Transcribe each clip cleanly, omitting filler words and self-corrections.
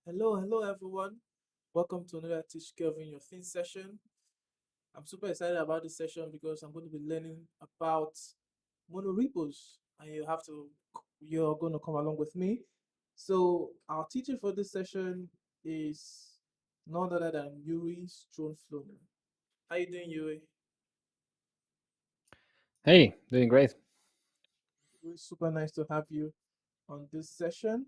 Hello everyone. Welcome to another Teach Kelvin Your Thing session. I'm super excited about this session because I'm going to be learning about monorepos, and you're going to come along with me. So our teacher for this session is none other than Juri Strumpflohner. How you doing, Yuri? Hey, doing great. It's super nice to have you on this session.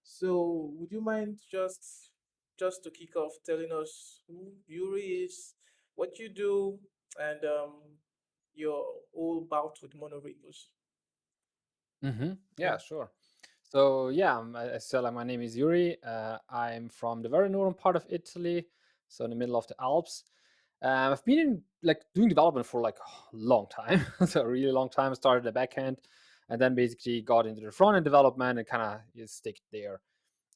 So, would you mind just to kick off telling us who Yuri is, what you do, and your whole bout with monorepos? Yeah, sure. So yeah, I said like my name is Yuri. I'm from the very northern part of Italy, so in the middle of the Alps. I've been in like doing development for like a long time, so a really long time. I started the back end, and then basically got into the front end development and kind of stick there.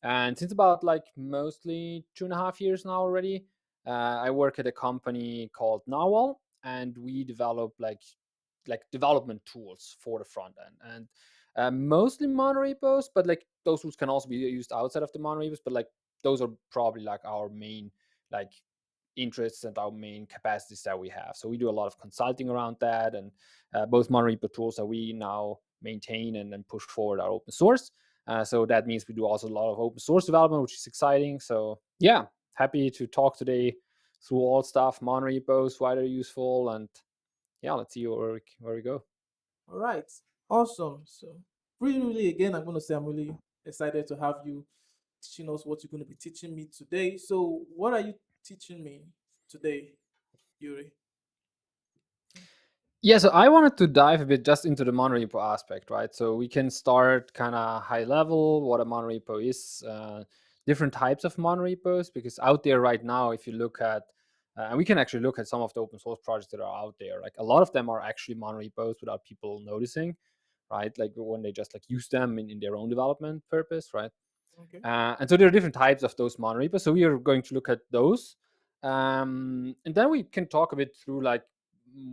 And since about like mostly 2.5 years now already, I work at a company called Narwhal, and we develop like development tools for the front end, and mostly monorepos, but like those tools can also be used outside of the monorepos. But like those are probably like our main like interests and our main capacities that we have. So we do a lot of consulting around that, and both monorepo tools that we now maintain and push forward are open source. So that means we do also a lot of open source development, which is exciting. So yeah, happy to talk today through all stuff, monorepos, why they're useful, and yeah, let's see where we go. All right, awesome. So, really, again, I'm going to say I'm really excited to have you teaching us what you're going to be teaching me today. So, what are you teaching me today, Yuri? Yeah, so I wanted to dive a bit just into the monorepo aspect, right? So we can start kind of high level, what a monorepo is, different types of monorepos, because out there right now, if you look at, and we can actually look at some of the open source projects that are out there, like a lot of them are actually monorepos without people noticing, right? Like when they just like use them in their own development purpose, right? Okay. And so there are different types of those monorepos. So we are going to look at those. And then we can talk a bit through like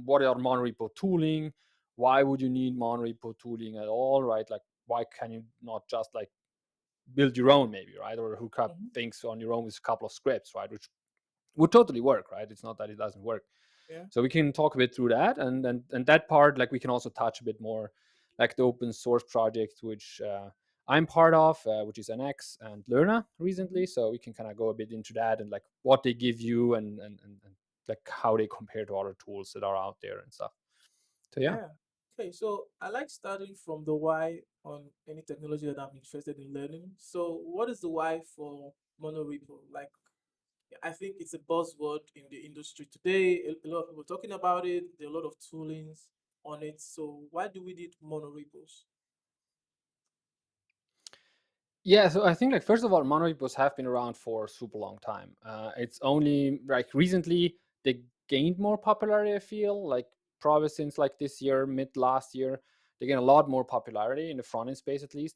what are monorepo tooling? Why would you need monorepo tooling at all, right? Like why can you not just like build your own maybe, right? Or hook up Hmm. things on your own with a couple of scripts, right? Which would totally work, right? It's not that it doesn't work. Yeah. So we can talk a bit through that, and that part, like we can also touch a bit more, like the open source project which I'm part of, which is NX and Lerna Hmm. recently. So we can kind of go a bit into that and like what they give you and like how they compare to other tools that are out there and stuff. So yeah. Yeah. Okay, so I like starting from the why on any technology that I'm interested in learning. So, what is the why for monorepo? Like, I think it's a buzzword in the industry today. A lot of people talking about it. There are a lot of toolings on it. So, why do we need monorepos? Yeah, so I think like first of all, monorepos have been around for a super long time. It's only like recently they gained more popularity. I feel like probably since like this year, mid last year, they gained a lot more popularity in the front end space at least.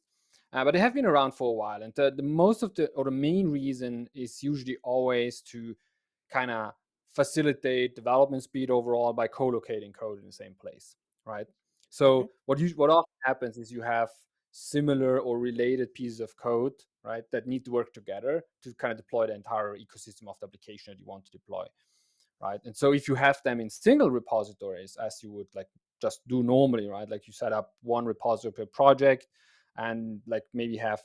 But they have been around for a while, and the most of the or the main reason is usually always to kind of facilitate development speed overall by co-locating code in the same place, right? Okay. So what often happens is you have similar or related pieces of code, right, that need to work together to kind of deploy the entire ecosystem of the application that you want to deploy, right? And so if you have them in single repositories, as you would like just do normally, right, like you set up one repository per project and like maybe have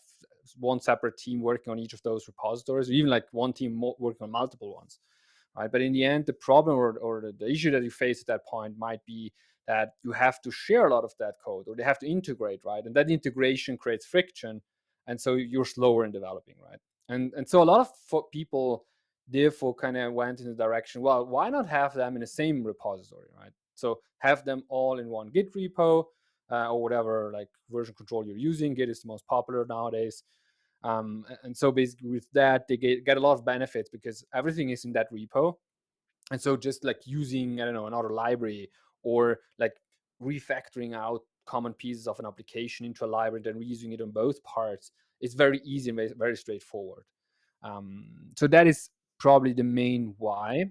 one separate team working on each of those repositories, or even like one team working on multiple ones, right? But in the end, the problem or the issue that you face at that point might be that you have to share a lot of that code, or they have to integrate, right? And that integration creates friction, and so you're slower in developing, right? And so a lot of people therefore kind of went in the direction, well, why not have them in the same repository, right? So have them all in one Git repo, or whatever like version control you're using. Git is the most popular nowadays. And so basically with that they get a lot of benefits because everything is in that repo. And so just like using, I don't know, another library, or like refactoring out common pieces of an application into a library, then reusing it on both parts, is very easy and very straightforward. So that is probably the main why.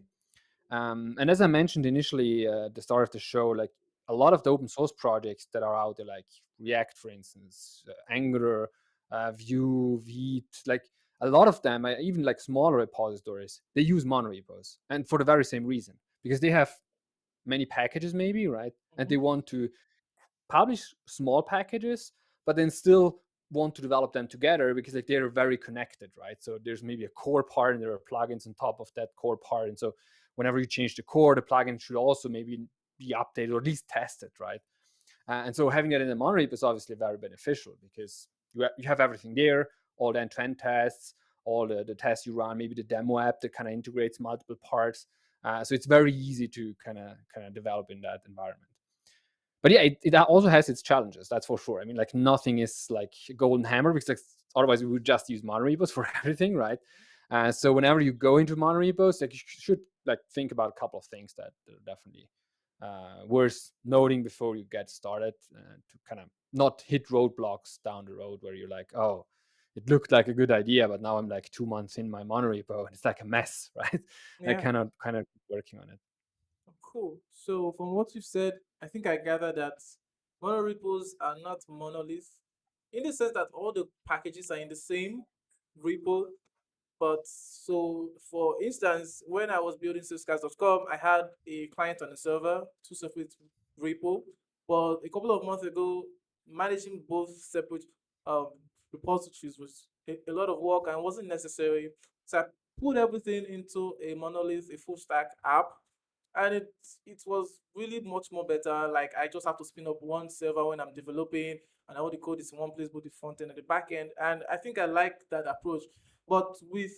And as I mentioned initially, at the start of the show, like a lot of the open source projects that are out there, like React, for instance, Angular, Vue, Vite, like a lot of them, even like smaller repositories, they use monorepos, and for the very same reason, because they have many packages maybe, right? And they Mm-hmm. want to publish small packages, but then still want to develop them together because like they're very connected, right? So there's maybe a core part and there are plugins on top of that core part. And so whenever you change the core, the plugin should also maybe be updated or at least tested, right? And so having it in the monorepo is obviously very beneficial because you have everything there, all the end-to-end tests, all the tests you run, maybe the demo app that kind of integrates multiple parts. So it's very easy to kind of develop in that environment. But yeah, it also has its challenges, that's for sure. I mean, like nothing is like a golden hammer because like, otherwise we would just use monorepos for everything, right? So whenever you go into monorepos, like you should like think about a couple of things that are definitely worth noting before you get started, to kind of not hit roadblocks down the road where you're like, oh, it looked like a good idea, but now I'm like 2 months in my monorepo and it's like a mess, right? I Yeah. cannot kind of keep working on it. Cool. So from what you've said, I think I gather that monorepos are not monoliths in the sense that all the packages are in the same repo. But so, for instance, when I was building salescast.com, I had a client on the server, two separate repo. But a couple of months ago, managing both separate um, repositories was a lot of work and wasn't necessary. So I put everything into a monolith, a full stack app, and it was really much more better. Like I just have to spin up one server when I'm developing, and all the code is in one place, both the front end and the back end. And I think I like that approach. But with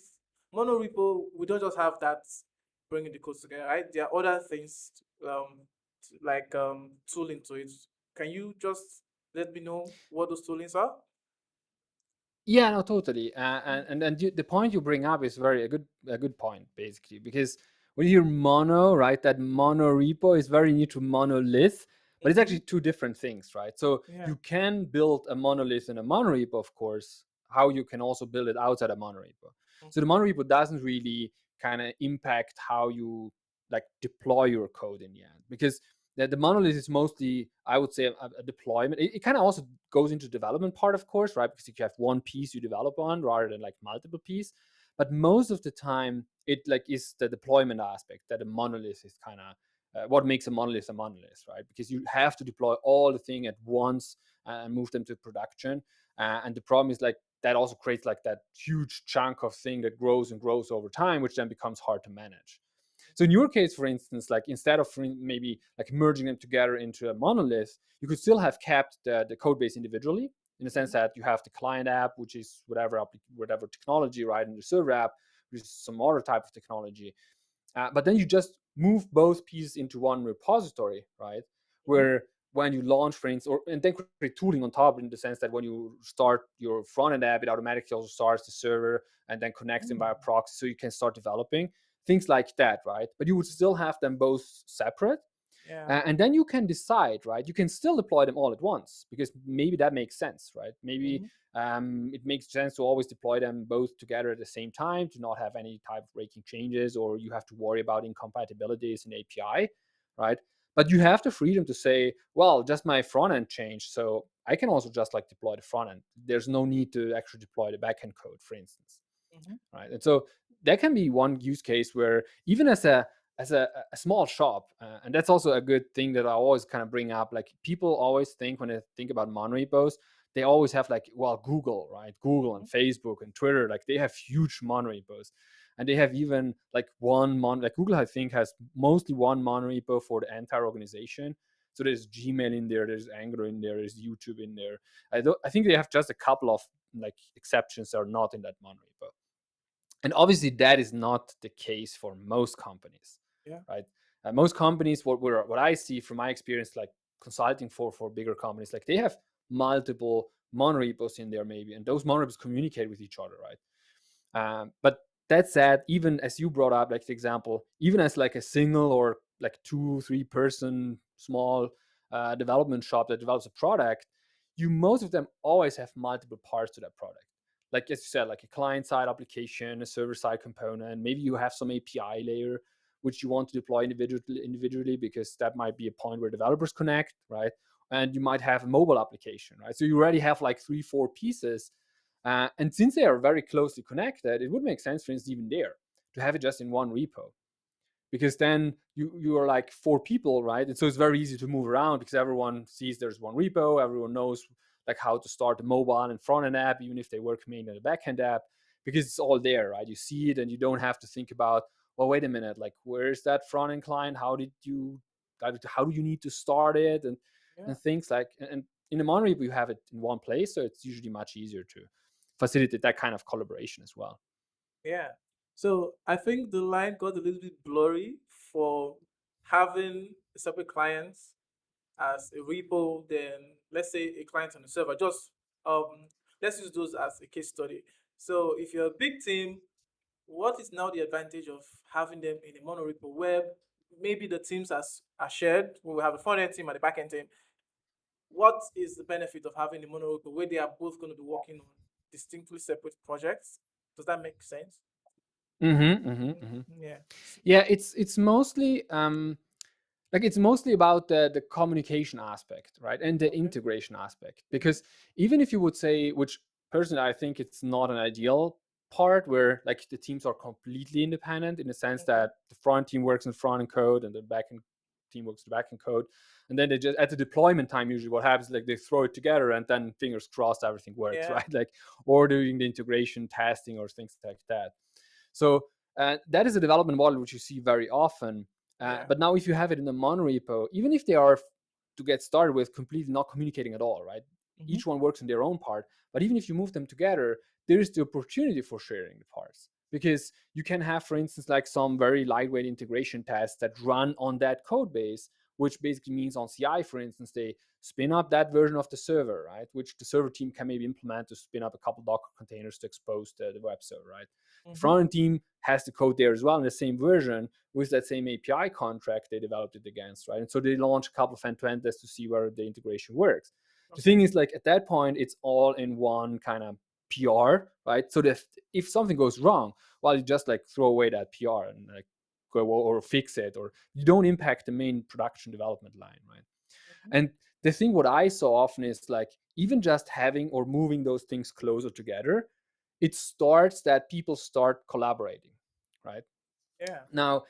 Monorepo, we don't just have that bringing the codes together, right? There are other things like tooling to it. Can you just let me know what those toolings are? Yeah, no, totally. And the point you bring up is very a good point basically, because when you hear mono, right, that mono repo is very near to monolith, but it's Mm-hmm. actually two different things, right? So Yeah. you can build a monolith in a monorepo, of course. How you can also build it outside a monorepo. So the Mm-hmm. monorepo doesn't really kind of impact how you like deploy your code in the end, because the monolith is mostly, I would say, a deployment. It kind of also goes into development part, of course, right? Because if you have one piece you develop on rather than like multiple pieces. But most of the time, it like is the deployment aspect that a monolith is kind of what makes a monolith, right? Because you have to deploy all the thing at once and move them to production. And the problem is like that also creates like that huge chunk of thing that grows and grows over time, which then becomes hard to manage. So in your case, for instance, like instead of maybe like merging them together into a monolith, you could still have kept the code base individually, in the sense Mm-hmm. that you have the client app, which is whatever technology, right, and the server app, which is some other type of technology. But then you just move both pieces into one repository, right? Mm-hmm. Where when you launch, for instance, and then create tooling on top, in the sense that when you start your front end app, it automatically also starts the server and then connects them Mm. via proxy, so you can start developing things like that, right? But you would still have them both separate, Yeah. and then you can decide, right? You can still deploy them all at once because maybe that makes sense, right? Maybe Mm-hmm. it makes sense to always deploy them both together at the same time to not have any type of breaking changes, or you have to worry about incompatibilities in API, right? But you have the freedom to say, well, just my front end changed, so I can also just like deploy the front end. There's no need to actually deploy the backend code, for instance, Mm-hmm. right? And so that can be one use case where even as a small shop, and that's also a good thing that I always kind of bring up. Like people always think when they think about monorepos, they always have like, well, Google, right? Google Mm-hmm. and Facebook and Twitter, like they have huge monorepos, and they have even like one like Google, I think, has mostly one monorepo for the entire organization. So there's Gmail in there, there's Angular in there, there's YouTube in there. I think they have just a couple of like exceptions that are not in that monorepo. And obviously that is not the case for most companies, Yeah. right? Most companies, what I see from my experience, like consulting for bigger companies, like they have multiple monorepos in there maybe, and those monorepos communicate with each other, right? But that said, even as you brought up, like the example, even as like a single or like 2-3 person small development shop that develops a product, you most of them always have multiple parts to that product. Like as you said, like a client side application, a server side component. Maybe you have some API layer which you want to deploy individually because that might be a point where developers connect, right? And you might have a mobile application, right? So you already have like 3-4 pieces, And since they are very closely connected, it would make sense, for instance, even there to have it just in one repo, because then you are like four people, right? And so it's very easy to move around because everyone sees there's one repo, everyone knows like how to start the mobile and front end app, even if they work mainly on the backend app, because it's all there, right? You see it and you don't have to think about, well, wait a minute, like where's that front end client? How do you need to start it, Yeah. and things like, and in the Monorepo you have it in one place, so it's usually much easier to facilitate that kind of collaboration as well. Yeah. So I think the line got a little bit blurry for having separate clients as a repo, then let's say a client on the server. Just let's use those as a case study. So if you're a big team, what is now the advantage of having them in a monorepo where maybe the teams are shared? We will have a front end team and a back end team. What is the benefit of having a monorepo where they are both going to be working on distinctly separate projects? Does that make sense? Mm-hmm, mm-hmm, mm-hmm. Yeah. Yeah, it's mostly like it's mostly about the communication aspect, right, and the Okay. integration aspect. Hmm. Because even if you would say, which personally I think it's not an ideal part, where like the teams are completely independent in the sense Okay. that the front team works in front end code and the back end team works in the back end code, and then they just at the deployment time usually what happens is like they throw it together and then fingers crossed everything works, Yeah. right? Like, or doing the integration testing or things like that. So that is a development model which you see very often. Yeah. But now, if you have it in a monorepo, even if they are to get started with completely not communicating at all, right? Hmm. Each one works in their own part. But even if you move them together, there is the opportunity for sharing the parts, because you can have, for instance, like some very lightweight integration tests that run on that code base, which basically means on CI, for instance, they spin up that version of the server, right? Which the server team can maybe implement to spin up a couple Docker containers to expose the web server, right? The Hmm. front end team has the code there as well in the same version with that same API contract they developed it against, right? And so they launch a couple of end-to-end tests to see whether the integration works. The Okay. thing is, like at that point, it's all in one kind of PR, right? So that if something goes wrong, well, you just like throw away that PR and like go or fix it, or you don't impact the main production development line, right? Hmm. And the thing what I saw often is like even just having or moving those things closer together, it starts that people start collaborating, right? Yeah. Now,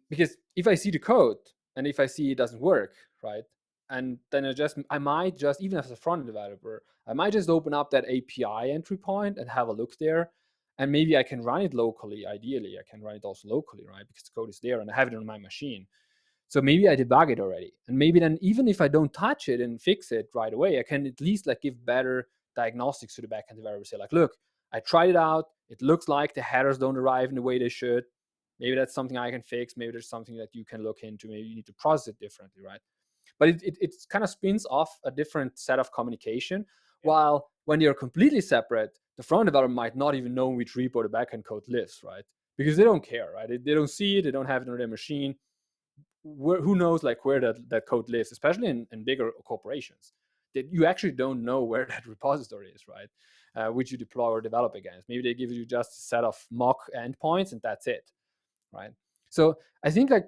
because if I see the code and if I see it doesn't work, right, and then I might just, even as a front end developer, I might just open up that API entry point and have a look there, and maybe I can run it locally. Ideally, I can run it also locally, right, because the code is there and I have it on my machine. So maybe I debug it already, and maybe then even if I don't touch it and fix it right away, I can at least like give better diagnostics to the backend developer. Say like, look, I tried it out. It looks like the headers don't arrive in the way they should. Maybe that's something I can fix. Maybe there's something that you can look into. Maybe you need to process it differently, right? But it kind of spins off a different set of communication. Yeah. While when you're completely separate, the front developer might not even know which repo the backend code lives, right? Because they don't care, right? They don't see it. They don't have it on their machine. Who knows like where that code lives, especially in bigger corporations, that you actually don't know where that repository is, right? Which you deploy or develop against. Maybe they give you just a set of mock endpoints and that's it, right? So I think like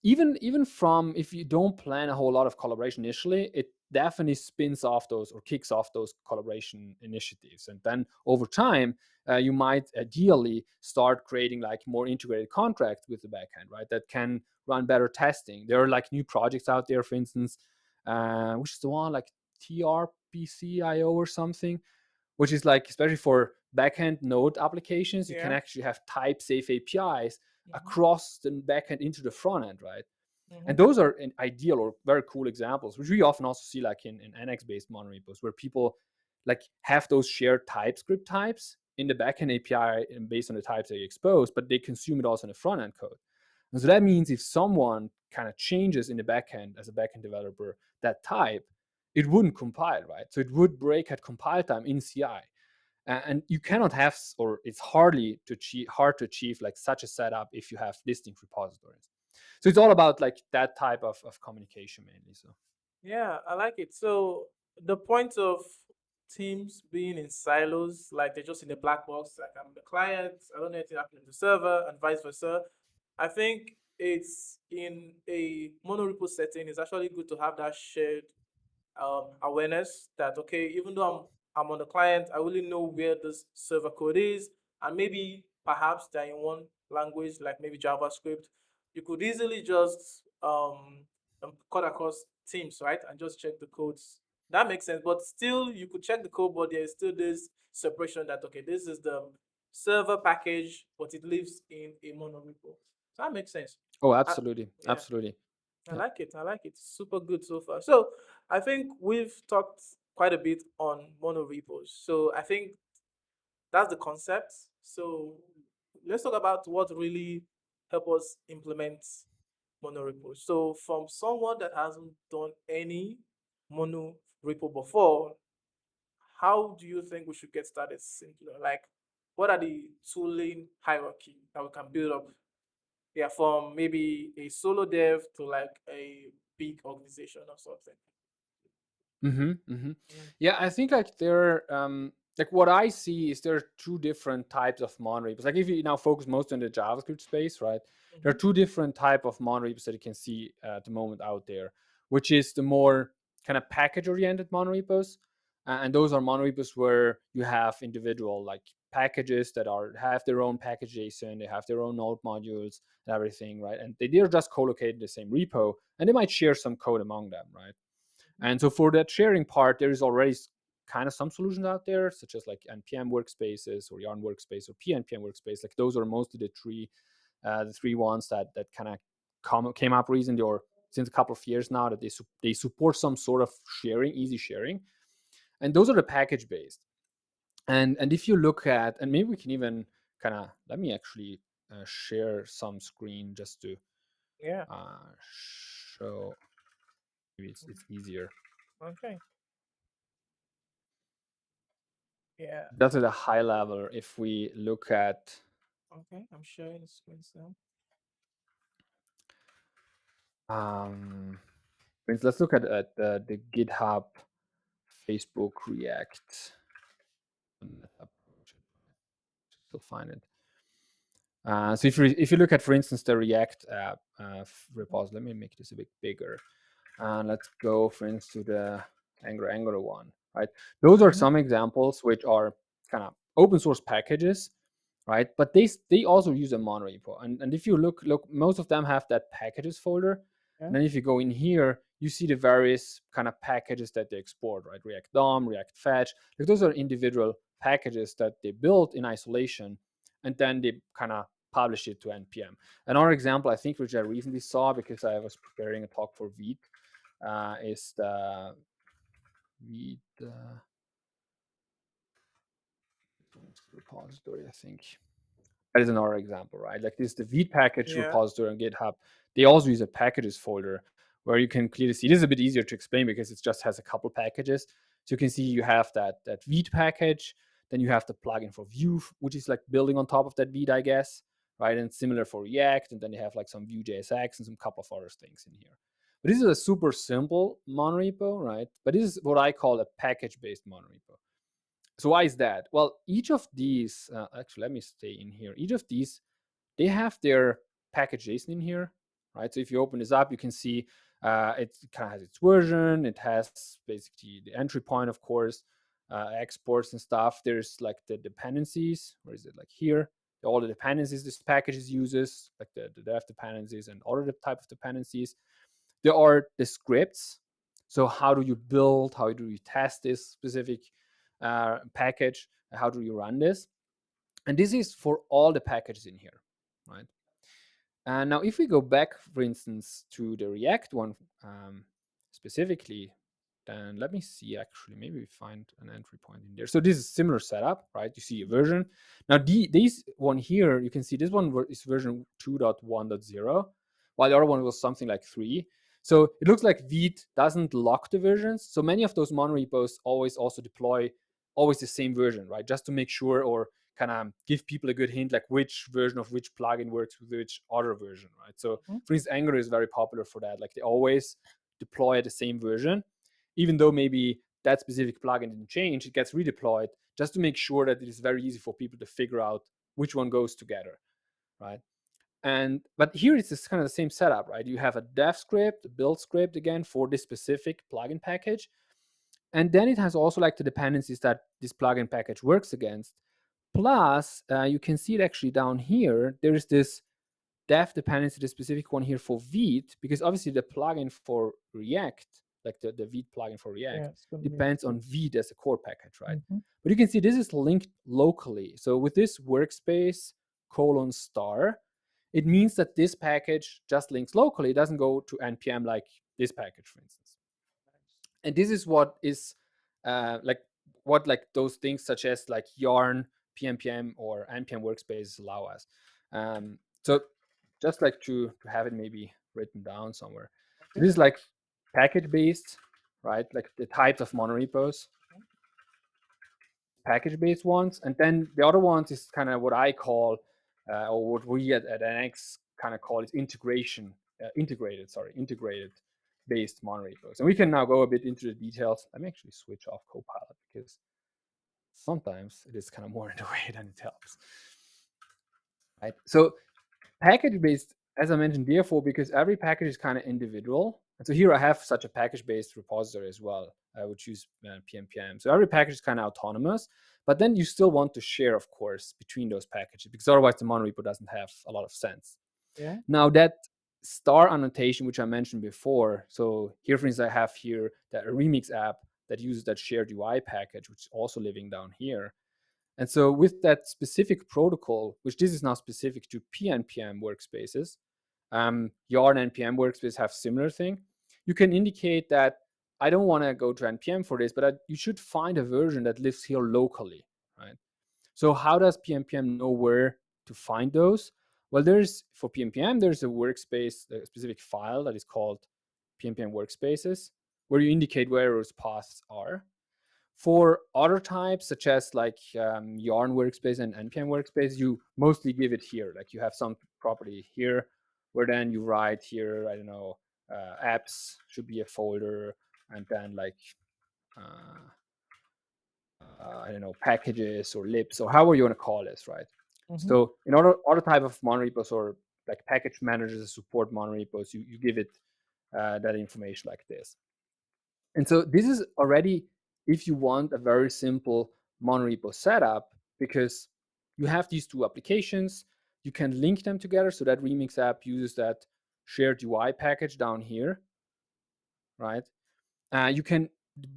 even from, if you don't plan a whole lot of collaboration initially, it definitely spins off those or kicks off those collaboration initiatives, and then over time you might ideally start creating like more integrated contracts with the backend, right, that can run better testing. There are like new projects out there, for instance, which is the one like trpcio or something, which is like especially for backend node applications, you can Yeah. actually have type safe APIs Hmm. across the backend into the front end, right? Hmm. And those are an ideal or very cool examples, which we often also see like in Nx based monorepos, where people like have those shared TypeScript types in the backend API and based on the types they expose, but they consume it also in the front end code. And so that means if someone kind of changes in the backend as a backend developer that type, it wouldn't compile, right? So it would break at compile time in CI. And you cannot have, or it's hard to achieve like such a setup if you have distinct repositories. So it's all about like that type of communication mainly. So Yeah, I like it. So the point of teams being in silos, like they're just in the black box, like I'm the client, I don't know anything happening to the server, and vice versa. I think it's in a monorepo setting, it's actually good to have that shared awareness that okay, even though I'm on the client, I really know where this server code is, and maybe perhaps they're in one language, like maybe JavaScript. You could easily just cut across teams, right, and just check the codes. That makes sense. But still, you could check the code, but there is still this separation that okay, this is the server package, but it lives in a monorepo. So that makes sense. Oh, I, absolutely, yeah, absolutely. I Yeah. like it. I like it. Super good so far. So I think we've talked quite a bit on monorepos. So I think that's the concept. So let's talk about what really help us implement monorepo. So from someone that hasn't done any monorepo before, how do you think we should get started simpler? Like, what are the tooling hierarchy that we can build up? Yeah, from maybe a solo dev to like a big organization or something. Mm-hmm, mm-hmm. Mm. Yeah, I think like like what I see is there are two different types of monorepos. Like if you now focus most on the JavaScript space, right? There are Mhm. two different type of monorepos that you can see at the moment out there, which is the more kind of package oriented monorepos, and those are monorepos where you have individual like packages that are have their own package JSON, they have their own node modules and everything, right? And they're just co-located in the same repo, and they might share some code among them, right? Mhm. And so for that sharing part, there is already kind of some solutions out there, such as like NPM workspaces or Yarn workspace or PNPM workspace. Like those are mostly the three ones that kind of came up recently or since a couple of years now that they support some sort of sharing, easy sharing, and those are the package based. And if you look at, and maybe we can even kind of let me actually share some screen just to Yeah. show. Maybe it's easier. Okay. Yeah. Just at a high level, if we look at, Okay. I'm sharing the screen now. um, let's look at the GitHub, Facebook, React. Still find it. So if you look at, for instance, the React repos, let me make this a bit bigger. And let's go, for instance, to the Angular one, right? Those are Mm-hmm. some examples which are kind of open source packages, right? But they also use a monorepo. And if you look, most of them have that packages folder. Yeah. And then if you go in here, you see the various kind of packages that they export, right? React DOM, React Fetch. Like those are individual packages that they built in isolation, and then they kind of publish it to npm. Another example, I think, which I recently saw because I was preparing a talk for Vite, is the Vite repository, I think. That is another example, right? Like this, the Vite package Yeah. repository on GitHub, they also use a packages folder where you can clearly see. This is a bit easier to explain because it just has a couple packages. So you can see you have that Vite package, then you have the plugin for Vue, which is like building on top of that Vite, I guess, right? And similar for React, and then you have like some Vue.jsx and some couple of other things in here. But this is a super simple monorepo, right? But this is what I call a package-based monorepo. So why is that? Well, each of these, actually, let me stay in here. Each of these, they have their package JSON in here, right? So if you open this up, you can see it kind of has its version. It has basically the entry point, of course, exports and stuff. There's like the dependencies. Where is it? Like here, all the dependencies this package uses, like the dev dependencies and other type of dependencies. There are the scripts. So how do you build? How do you test this specific package? How do you run this? And this is for all the packages in here, right? And now if we go back, for instance, to the React one specifically, then let me see, actually, maybe we find an entry point in there. So this is similar setup, right? You see a version. Now this one here, you can see this one is version 2.1.0, while the other one was something like 3. So it looks like Vite doesn't lock the versions. So many of those monorepos always also deploy always the same version, right? Just to make sure, or kind of give people a good hint, like which version of which plugin works with which other version, right? So Mhm. for instance, Angular is very popular for that. Like they always deploy the same version, even though maybe that specific plugin didn't change, it gets redeployed just to make sure that it is very easy for people to figure out which one goes together, right? And but here it's just kind of the same setup, right? You have a dev script, a build script again for this specific plugin package, And then it has also like the dependencies that this plugin package works against. Plus, you can see it actually down here. There is this dev dependency, the specific one here for Vite, because obviously the plugin for React, like the Vite plugin for React, Yeah, it's gonna be depends on Vite as a core package, right? mm-hmm. But you can see this is linked locally. So with this workspace :* it means that this package just links locally. It doesn't go to npm like this package, for instance. And this is what is like what like those things such as like yarn, PNPM, or npm workspaces allow us. So just like to have it maybe written down somewhere. So Okay. this is like package based, right? Like the types of monorepos, package based ones, and then the other ones is kind of what I call or what we at NX kind of call is integrated based monorepos. And we can now go a bit into the details. Let me actually switch off Copilot because sometimes it is kind of more in the way than it helps. Right. So package based, as I mentioned, therefore, because every package is kind of individual. And so here I have such a package based repository as well, which use PNPM. So every package is kind of autonomous, but then you still want to share, of course, between those packages, because otherwise the monorepo doesn't have a lot of sense. Yeah. Now that star annotation, which I mentioned before, so here, for instance, I have here that Remix app that uses that shared UI package, which is also living down here. And so with that specific protocol, which this is now specific to PNPM workspaces, Yarn and NPM workspace have similar thing. You can indicate that I don't want to go to NPM for this, but you should find a version that lives here locally, right? So how does PNPM know where to find those? Well, for PNPM, there's a workspace, a specific file that is called PNPM workspaces, where you indicate where those paths are. For other types, such as like Yarn workspace and npm workspace, you mostly give it here. Like you have some property here, where then you write here, I don't know, apps should be a folder, and then like I don't know, packages or libs or however you want to call this, right? Mm-hmm. So in other type of monorepos or like package managers that support monorepos, you give it that information like this. And so this is already, if you want a very simple monorepo setup, because you have these two applications, you can link them together. So that Remix app uses that shared UI package down here, right? You can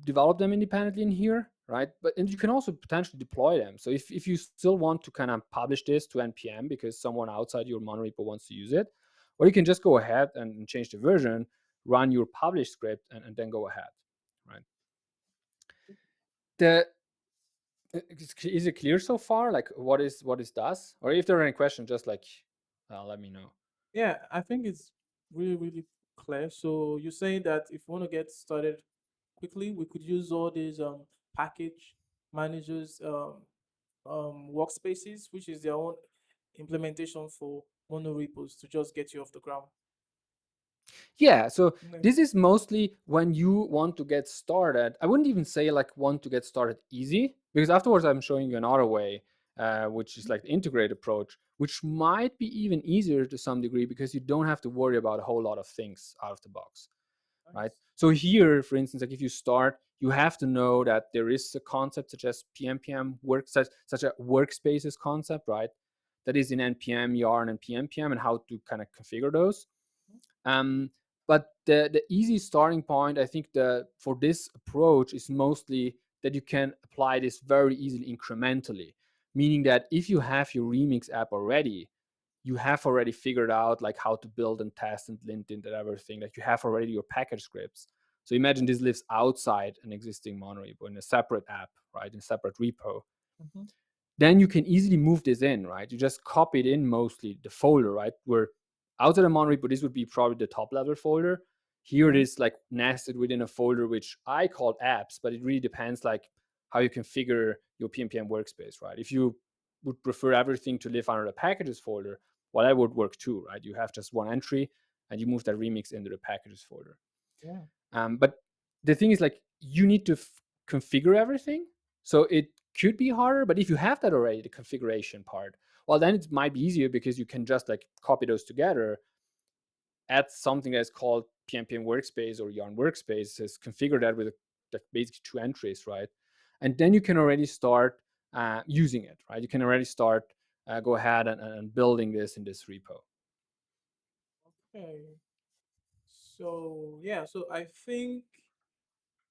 develop them independently in here, right? And you can also potentially deploy them. So if you still want to kind of publish this to npm because someone outside your monorepo wants to use it, or you can just go ahead and change the version, run your publish script, and then go ahead, right? The Is it clear so far? Like what is does? Or if there are any questions, just like let me know. Yeah, I think it's really, really clear. So you're saying that if we want to get started quickly, we could use all these package managers workspaces, which is their own implementation for monorepos to just get you off the ground. Yeah, so Okay. this is mostly when you want to get started. I wouldn't even say like want to get started easy, because afterwards I'm showing you another way, which is like the integrated approach, which might be even easier to some degree because you don't have to worry about a whole lot of things out of the box, right? Nice. So here, for instance, like if you start, you have to know that there is a concept such as PNPM such a workspaces concept, right? That is in NPM, Yarn, and PNPM, and how to kind of configure those. Um, but the easy starting point, I think, for this approach is mostly that you can apply this very easily incrementally, meaning that if you have your Remix app already, you have already figured out like how to build and test and lint and everything. Like you have already your package scripts. So imagine this lives outside an existing monorepo in a separate app, right, in a separate repo. Mm-hmm. Then you can easily move this in, right? You just copy it in mostly the folder, right? Where outside of monorepo, this would be probably the top level folder. Here it Yeah. is like nested within a folder which I call apps, but it really depends like how you configure your PNPM workspace, right? If you would prefer everything to live under the packages folder, well, that would work too, right? You have just one entry and you move that remix into the packages folder. Yeah. But the thing is, like, you need to configure everything. So it could be harder, but if you have that already, the configuration part, well, then it might be easier because you can just like copy those together, add something that's called PNPM workspace or Yarn workspaces, configure that with a basically 2 entries, right? And then you can already start using it, right? You can already start go ahead and building this in this repo. Okay. So yeah, so I think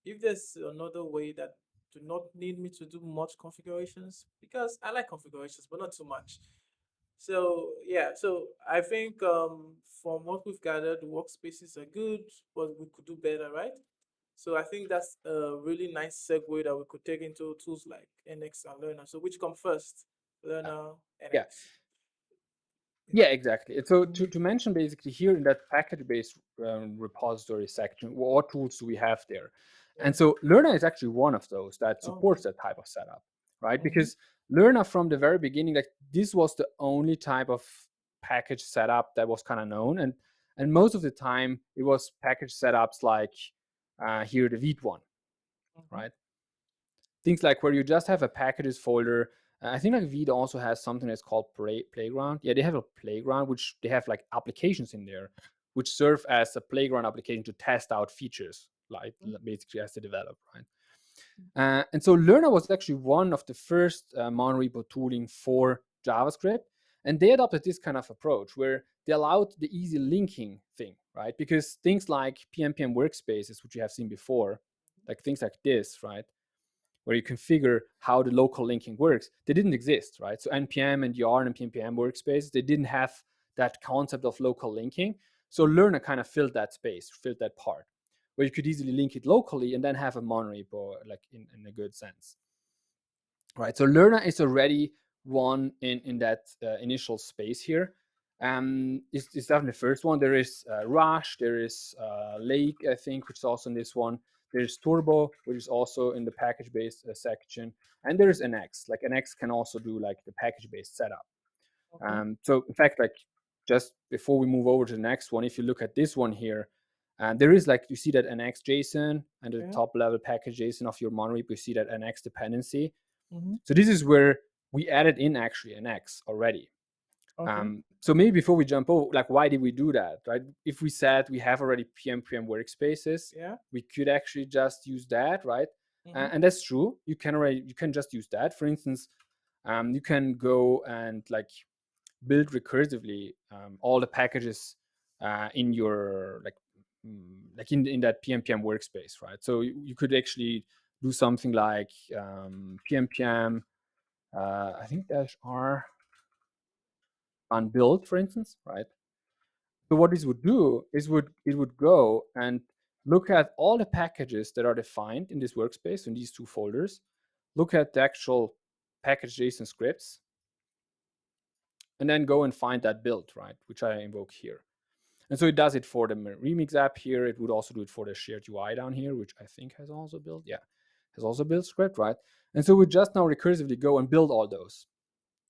if there's another way that do not need me to do much configurations, because I like configurations, but not too much. So yeah, so I think from what we've gathered, the workspaces are good, but we could do better, right? So I think that's a really nice segue that we could take into tools like NX and Learner. So which come first, Uh, Learner, yeah, NX? Yeah. yeah, exactly. And so Mhm. to mention basically here in that package-based repository section, what tools do we have there? Yeah. And so Lerna is actually one of those that Oh, okay. supports that type of setup, right? Mm-hmm. Because Lerna from the very beginning, like this was the only type of package setup that was kind of known, and most of the time it was package setups like here the Vite one, Mm-hmm. right? Things like where you just have a packages folder. I think like Vite also has something that's called Playground. Yeah, they have a Playground, which they have like applications in there, which serve as a Playground application to test out features, like basically as they develop, right? And so Lerna was actually one of the first monorepo tooling for JavaScript. And they adopted this kind of approach where they allowed the easy linking thing, right? Because things like PNPM workspaces, which you have seen before, like things like this, right? Where you configure how the local linking works, they didn't exist, right? So NPM and Yarn and PNPM workspaces, they didn't have that concept of local linking. So Lerna kind of filled that space, filled that part, where you could easily link it locally and then have a monorepo, like in a good sense, right? So Lerna is already one in that initial space here. It's definitely the first one. There is Rush, there is Lake, I think, which is also in this one. There's Turbo, which is also in the package-based section, and there's NX. Like NX can also do like the package-based setup. Okay. So in fact, like just before we move over to the next one, if you look at this one here, there is like you see that NX JSON and the Yeah. top level package JSON of your monorepo. You see that NX dependency. Mm-hmm. So this is where we added in actually NX already. Okay. So maybe before we jump over, like why did we do that, right? If we said we have already PNPM workspaces, Yeah. we could actually just use that, right? Mm-hmm. And that's true. You can just use that. For instance, you can go and like build recursively all the packages in your like in that PNPM workspace, right? So you could actually do something like PNPM. I think dash R unbuild, for instance, right? So what this would do is it would go and look at all the packages that are defined in this workspace in these two folders, look at the actual package JSON scripts, and then go and find that build, right? Which I invoke here. And so it does it for the Remix app here. It would also do it for the shared UI down here, which I think has also built. Yeah, has also built script, right? And so we just now recursively go and build all those,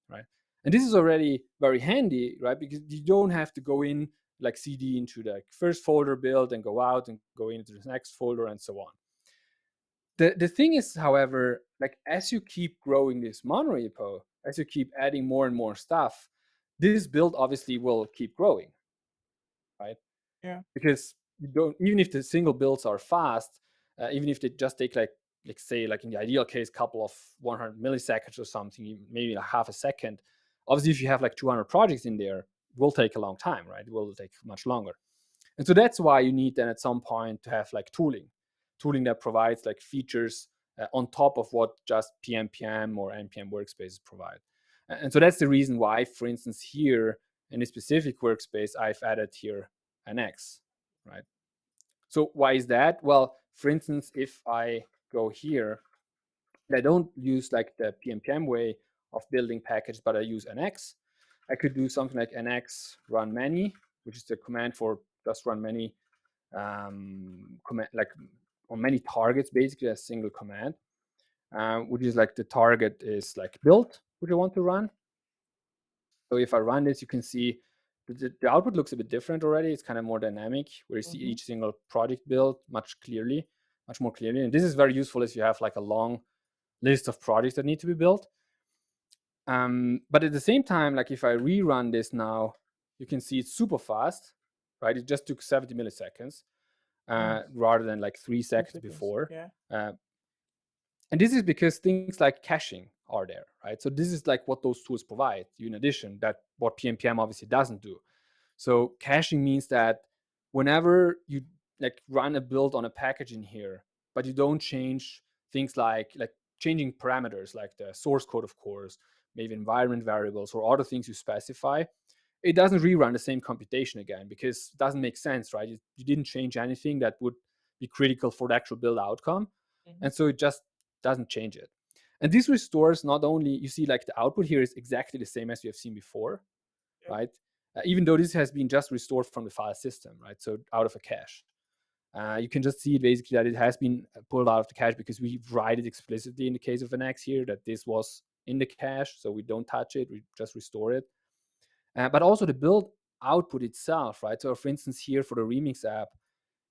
right? And this is already very handy, right? Because you don't have to go in like CD into the first folder build and go out and go into the next folder and so on. The thing is, however, like as you keep growing this monorepo, as you keep adding more and more stuff, this build obviously will keep growing, right? Yeah. Because you don't, even if the single builds are fast, even if they just take like say like in the ideal case couple of 100 milliseconds or something, maybe like half a second, obviously if you have like 200 projects in there, it will take a long time, right? It will take much longer. And so that's why you need then at some point to have like tooling that provides like features on top of what just PNPM or NPM workspaces provide. And so that's the reason why, for instance, here in a specific workspace, I've added here an X, right? So why is that? Well, for instance, if I go here, I don't use like the PNPM way of building package, but I use NX. I could do something like NX run many, which is the command for just run many command, like on many targets, basically a single command, which is like the target is like build, which I want to run. So if I run this, you can see the output looks a bit different already. It's kind of more dynamic, where you see Mm-hmm. each single project build much more clearly. And this is very useful if you have like a long list of projects that need to be built. But at the same time, like if I rerun this now, you can see it's super fast, right? It just took 70 milliseconds. Mm. rather than like 3 3 seconds seconds. before. Yeah. Uh, and this is because things like caching are there, right? So this is like what those tools provide you in addition, that what PNPM obviously doesn't do. So caching means that whenever you like run a build on a package in here, but you don't change things like changing parameters like the source code, of course, maybe environment variables or other things you specify, it doesn't rerun the same computation again because it doesn't make sense, right? You didn't change anything that would be critical for the actual build outcome. Mm-hmm. And so it just doesn't change it. And this restores not only, you see like the output here is exactly the same as you have seen before, Yeah. right? Even though this has been just restored from the file system, right? So out of a cache. You can just see basically that it has been pulled out of the cache because we write it explicitly in the case of Nx here that this was in the cache, so we don't touch it, we just restore it. But also the build output itself, right? So for instance, here for the Remix app,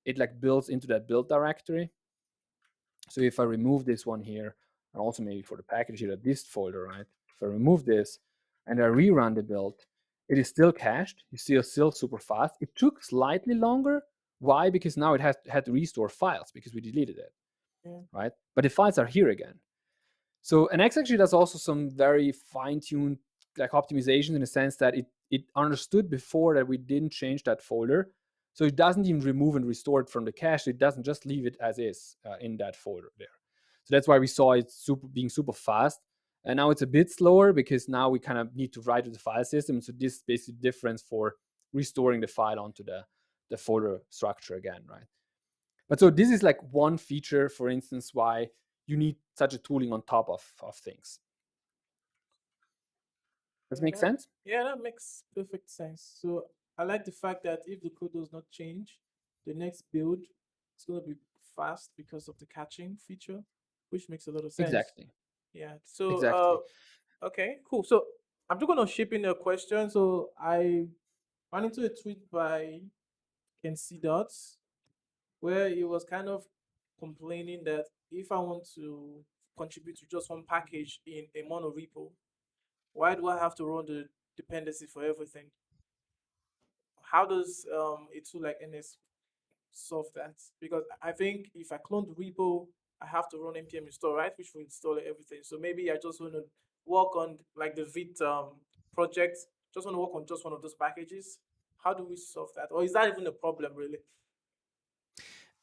it like builds into that build directory. So if I remove this one here, and also maybe for the package here, this folder, right? If I remove this and I rerun the build, it is still cached. You see it's still super fast. It took slightly longer. Why? Because now it had to restore files because we deleted it, Yeah. right? But the files are here again. So NX actually does also some very fine-tuned like optimization in the sense that it understood before that we didn't change that folder. So it doesn't even remove and restore it from the cache. It doesn't just leave it as is in that folder there. So that's why we saw it being super fast. And now it's a bit slower because now we kind of need to write to the file system. So this is basically the difference for restoring the file onto the folder structure again, right? But so this is like one feature, for instance, why you need such a tooling on top of things. Does it Yeah, make sense? that makes perfect sense. So I like the fact that if the code does not change, the next build is going to be fast because of the catching feature, which makes a lot of sense. Exactly. Yeah. So Exactly. okay, cool. So I'm just gonna ship in a question. So I ran into a tweet by Ken C. Dots where he was kind of complaining that if I want to contribute to just one package in a monorepo, why do I have to run the dependency for everything? How does a tool like NS solve that? Because I think if I clone the repo, I have to run npm install, right, which will install everything. So maybe I just want to work on like the Vite project, just want to work on just one of those packages. How do we solve that? Or is that even a problem really?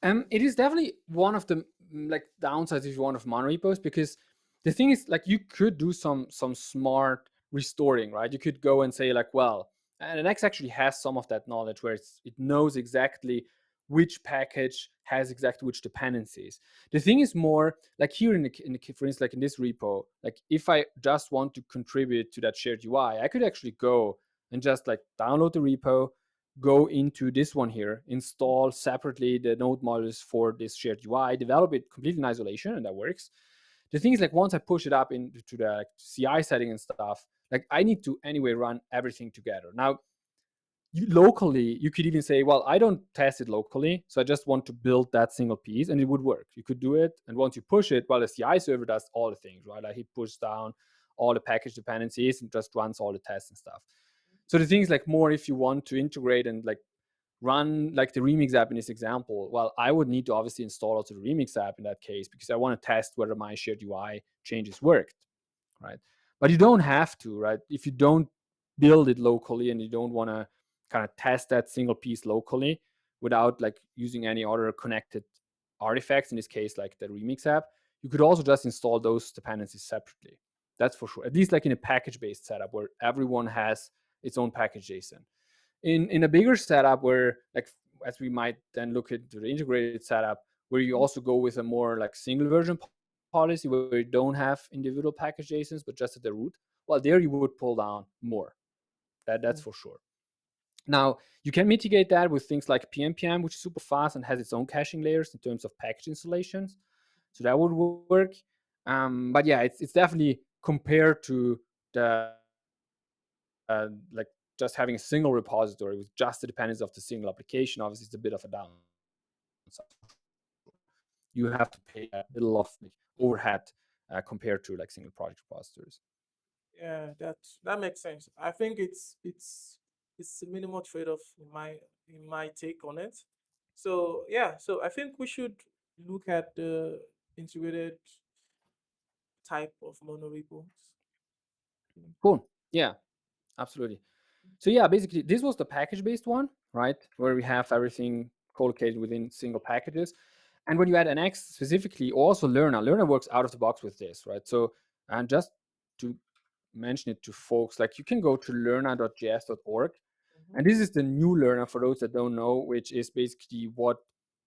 It is definitely one of the like downsides if you want of monorepos because the thing is like you could do some smart restoring, right? You could go and say like, well, and Nx actually has some of that knowledge where it knows exactly which package has exactly which dependencies. The thing is more like here in the for instance like in this repo, like if I just want to contribute to that shared UI, I could actually go and just like download the repo, go into this one here, install separately the node modules for this shared UI, develop it completely in isolation, and that works. The thing is, like, once I push it up into the like, CI setting and stuff, like, I need to anyway run everything together. Now, locally, you could even say, well, I don't test it locally, so I just want to build that single piece, and it would work. You could do it, and once you push it, well, the CI server does all the things, right? Like, he pushes down all the package dependencies and just runs all the tests and stuff. So the thing is, like, more if you want to integrate and like run like the Remix app in this example, well, I would need to obviously install also the Remix app in that case because I want to test whether my shared UI changes worked, right? But you don't have to, right? If you don't build it locally and you don't want to kind of test that single piece locally without like using any other connected artifacts, in this case, like the Remix app, you could also just install those dependencies separately. That's for sure. At least like in a package-based setup where everyone has its own package JSON. In a bigger setup where like as we might then look into the integrated setup where you also go with a more like single version policy where you don't have individual package JSONs but just at the root, well, there you would pull down more. That's for Mm. sure. Now you can mitigate that with things like PNPM, which is super fast and has its own caching layers in terms of package installations, so that would work. But yeah, it's definitely compared to the like just having a single repository with just the dependencies of the single application, obviously it's a bit of a downside for sure. You have to pay that little of like overhead compared to like single project repositories. Yeah, that makes sense. I think it's a minimal trade-off in my take on it. So yeah, so I think we should look at the integrated type of monorepos. Mm. Cool. Yeah, absolutely. So yeah, basically this was the package-based one, right? Where we have everything collocated within single packages. And when you add Nx specifically, also Lerna works out of the box with this, right? So, and just to mention it to folks, like you can go to lerna.js.org. Mhm. And this is the new Lerna for those that don't know, which is basically what,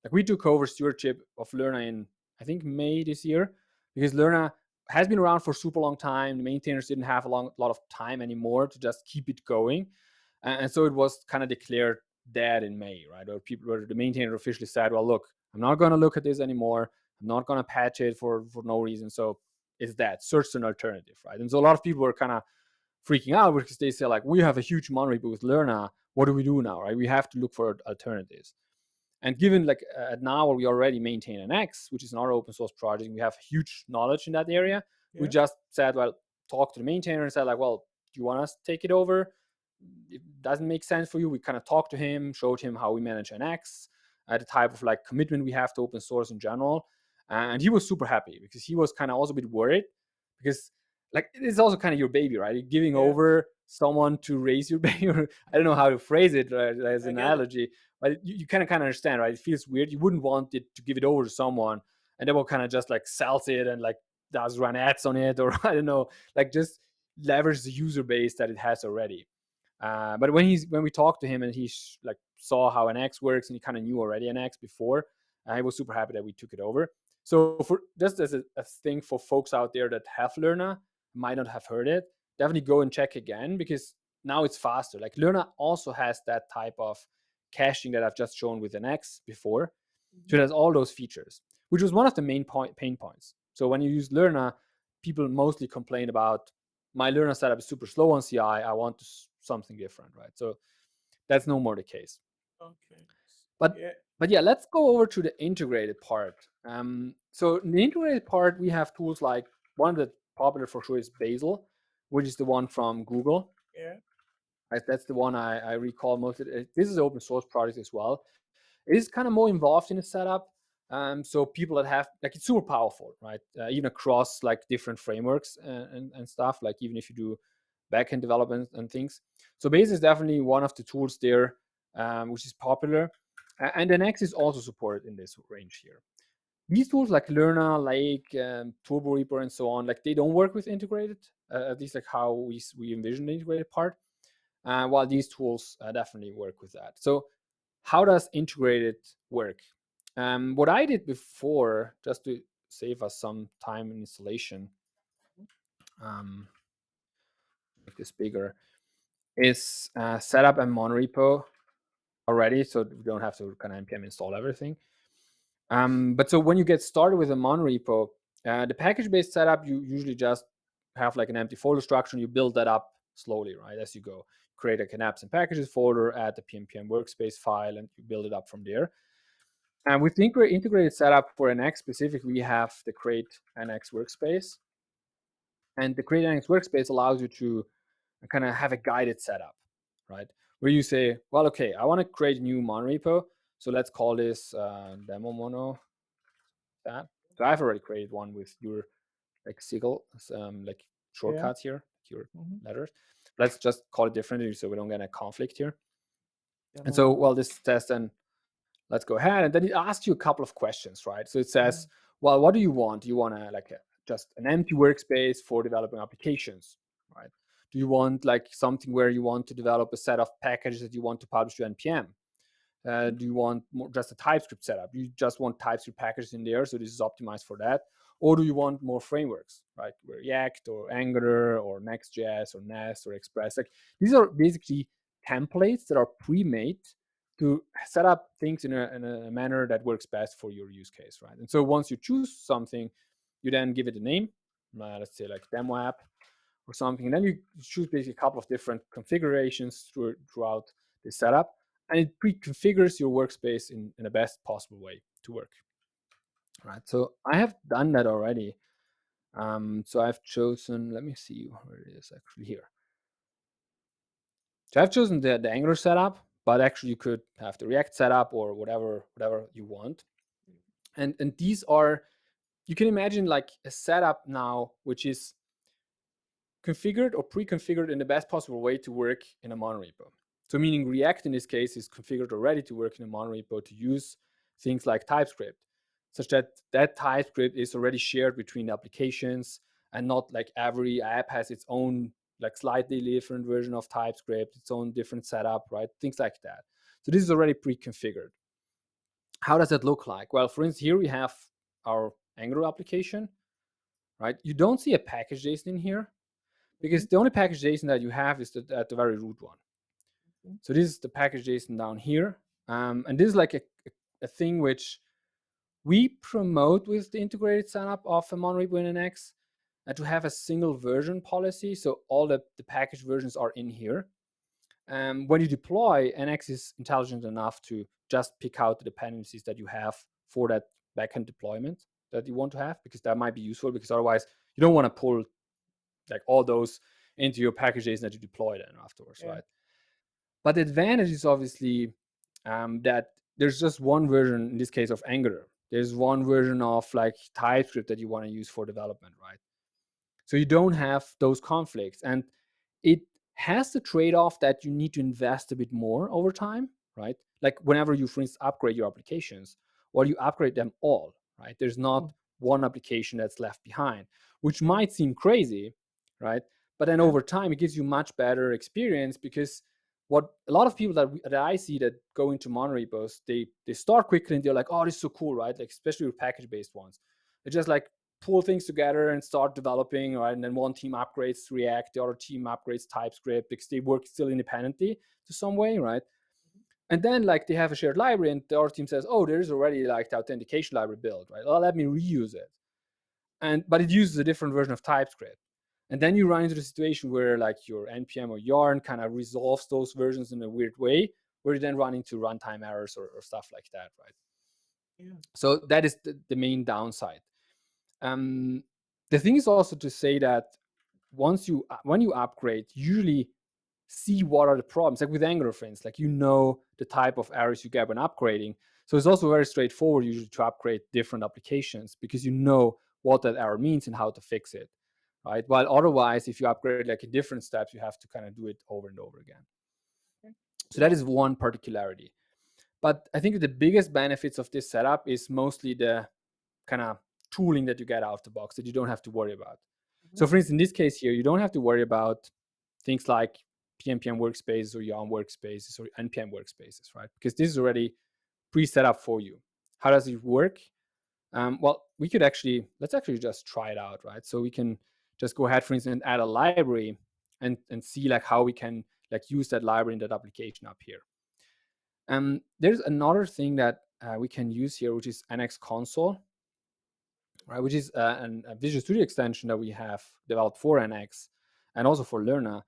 like we took over stewardship of Lerna in, I think, May this year, because Lerna has been around for super long time. The maintainers didn't have a lot of time anymore to just keep it going. And so it was kind of declared dead in May, right? Where the maintainer officially said, well, look, I'm not going to look at this anymore. I'm not going to patch it for no reason. So it's dead. Search an alternative, right? And so a lot of people were kind of freaking out because they say like, we have a huge monorepo with Lerna. What do we do now, right? We have to look for alternatives. And given like now we already maintain an X, which is another open source project, we have huge knowledge in that area. We Yeah. just said, well, talk to the maintainer and said like, well, do you want us to take it over? It doesn't make sense for you. We kind of talked to him, showed him how we manage an X, the type of like commitment we have to open source in general. And he was super happy because he was kind of also a bit worried because like it's also kind of your baby, right? You're giving Yeah. over someone to raise your baby. I don't know how to phrase it, right, as I an get it. analogy, but you kind of understand, right? It feels weird. You wouldn't want it to give it over to someone and they will kind of just like sells it and like does run ads on it, or I don't know, like just leverage the user base that it has already. But when we talked to him and he like saw how an X works and he kind of knew already an X before, I was super happy that we took it over. So for just as a thing for folks out there that have Lerna, might not have heard it, definitely go and check again because now it's faster. Like Lerna also has that type of caching that I've just shown with an X before. So Mhm. it has all those features, which was one of the main pain points. So when you use Lerna, people mostly complain about my Lerna setup is super slow on CI. I want something different, right? So that's no more the case. Okay. But Yeah. but yeah, let's go over to the integrated part. So in the integrated part, we have tools like one that popular for sure is Bazel, which is the one from Google. Yeah. Right? That's the one I recall most of it. This is an open source project as well. It is kind of more involved in the setup. So people that have like it's super powerful, right? Even across like different frameworks and stuff. Like even if you do backend development and things. So Base is definitely one of the tools there, which is popular. And the Next is also supported in this range here. These tools like Lerna, Lake, Turbo Reaper, and so on, like they don't work with integrated. At least like how we envision the integrated part. While these tools definitely work with that. So how does integrated work? What I did before, just to save us some time in installation, um, make this bigger, is set up a monorepo already, so we don't have to kind of npm install everything. But so when you get started with a monorepo, the package-based setup, you usually just have like an empty folder structure and you build that up slowly, right, as you go. Create a apps and packages folder, add the PNPM workspace file, and you build it up from there. And with the integrated setup for NX specifically, we have the create NX workspace. And the create NX workspace allows you to kind of have a guided setup, right? Where you say, well, okay, I want to create a new monorepo. So let's call this demo mono that. So I've already created one with your like sigil, like Yeah. shortcuts here, your Mm-hmm. letters. Let's just call it differently so we don't get a conflict here. And Demo so, mono. well, this test, then let's go ahead. And then it asks you a couple of questions, right? So it Mm-hmm. says, well, what do you want? Do you want to like just an empty workspace for developing applications, right? Do you want like something where you want to develop a set of packages that you want to publish to npm? Do you want more, just a TypeScript setup? You just want TypeScript packages in there, so this is optimized for that. Or do you want more frameworks, right? React or Angular or Next.js or Nest or Express? Like these are basically templates that are pre-made to set up things in a manner that works best for your use case, right? And so once you choose something, you then give it a name. Let's say like demo app or something. And then you choose basically a couple of different configurations throughout the setup. And it pre-configures your workspace in the best possible way to work. Right. So I have done that already. So I've chosen, let me see where it is actually here. So I've chosen the Angular setup. but actually you could have the React setup or whatever you want. And these are, you can imagine like a setup now which is configured or pre-configured in the best possible way to work in a monorepo. So meaning React in this case is configured already to work in a monorepo to use things like TypeScript, such that that TypeScript is already shared between applications, and not like every app has its own like slightly different version of TypeScript, its own different setup, right? Things like that. So this is already pre-configured. How does that look like? Well, for instance, here we have our Angular application, right? You don't see a package JSON in here, because the only package JSON that you have is at the very root one. So this is the package JSON down here. And this is like a thing which we promote with the integrated setup of a Monorepo in NX, to have a single version policy. So all the package versions are in here. When you deploy, NX is intelligent enough to just pick out the dependencies that you have for that backend deployment that you want to have, because that might be useful, because otherwise you don't want to pull like all those into your packages that you deploy then afterwards, right? But the advantage is obviously that there's just one version, in this case of Angular. There's one version of like TypeScript that you want to use for development, right? So you don't have those conflicts. And it has the trade-off that you need to invest a bit more over time, right? Like whenever you, for instance, upgrade your applications, or you upgrade them all, right? There's not one application that's left behind, which might seem crazy, right? But then over time, it gives you much better experience, because what a lot of people that I see that go into monorepos, they start quickly and they're like, oh, this is so cool, right? Like especially with package-based ones. They just like pull things together and start developing, right? And then one team upgrades React, the other team upgrades TypeScript, because they work still independently to some way, right? And then like they have a shared library, and the other team says, oh, there's already like the authentication library built, right? Well, let me reuse it. But it uses a different version of TypeScript. And then you run into the situation where like your NPM or Yarn kind of resolves those versions in a weird way, where you then run into runtime errors or stuff like that, right? So that is the main downside. The thing is also to say that when you upgrade, usually see what are the problems. Like with Angular, for instance, like the type of errors you get when upgrading. So it's also very straightforward usually to upgrade different applications, because you know what that error means and how to fix it, right? While otherwise, if you upgrade like in different steps, you have to kind of do it over and over again. So that is one particularity. But I think the biggest benefits of this setup is mostly the kind of tooling that you get out of the box that you don't have to worry about. So for instance, in this case here, you don't have to worry about things like PNPM workspaces or Yarn workspaces or NPM workspaces, right? Because this is already pre-set up for you. How does it work? Well, let's actually just try it out, right? So we can just go ahead, for instance, and add a library and see like how we can like use that library in that application up here. There's another thing that we can use here, which is NX console, right? Which is a Visual Studio extension that we have developed for NX and also for Lerna,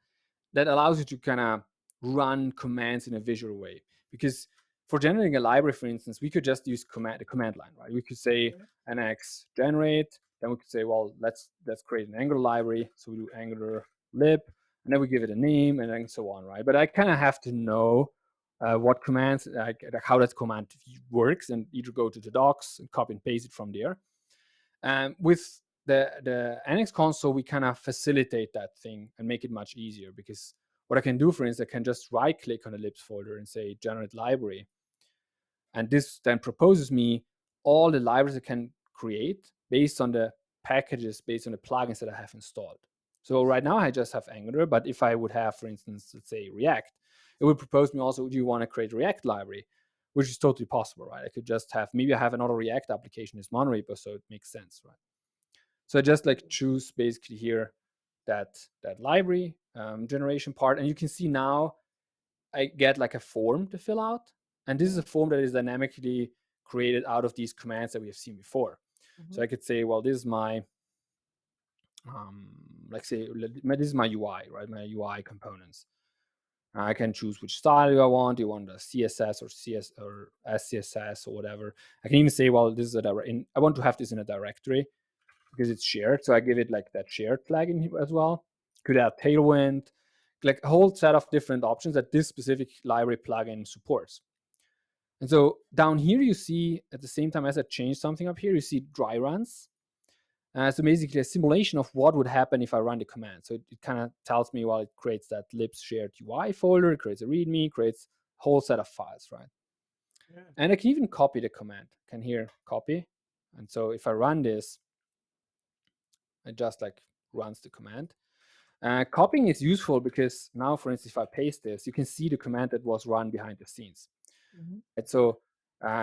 that allows you to kind of run commands in a visual way. Because for generating a library, for instance, we could just use the command line, right? We could say NX generate, then we could say, well, let's create an Angular library. So we do Angular lib, and then we give it a name, and then so on, right? But I kind of have to know what commands, like how that command works, and either go to the docs and copy and paste it from there. With the NX console, we kind of facilitate that thing and make it much easier, because what I can do, for instance, I can just right click on the libs folder and say generate library. And this then proposes me all the libraries I can create based on the packages, based on the plugins that I have installed. So right now I just have Angular, but if I would have, for instance, let's say React, it would propose me also, do you want to create a React library? Which is totally possible, right? I could just have, maybe I have another React application as Monorepo, so it makes sense, right? So I just like choose basically here that library generation part, and you can see now I get like a form to fill out, and this is a form that is dynamically created out of these commands that we have seen before. So I could say, well, this is my like say this is my UI, right? My UI components. I can choose which style do I want. Do you want a CSS or CS or SCSS or whatever? I can even say, well, this is I want to have this in a directory because it's shared. So I give it like that shared flag in here as well. Could add Tailwind, like a whole set of different options that this specific library plugin supports. And so down here, you see at the same time as I change something up here, you see dry runs. So basically a simulation of what would happen if I run the command. So it kind of tells me, well, it creates that libs shared UI folder, it creates a README, creates a whole set of files, right? Yeah. And I can even copy the command. I can here copy. And so if I run this, it just like runs the command. Copying is useful because now, for instance, if I paste this, you can see the command that was run behind the scenes. Mm-hmm. And so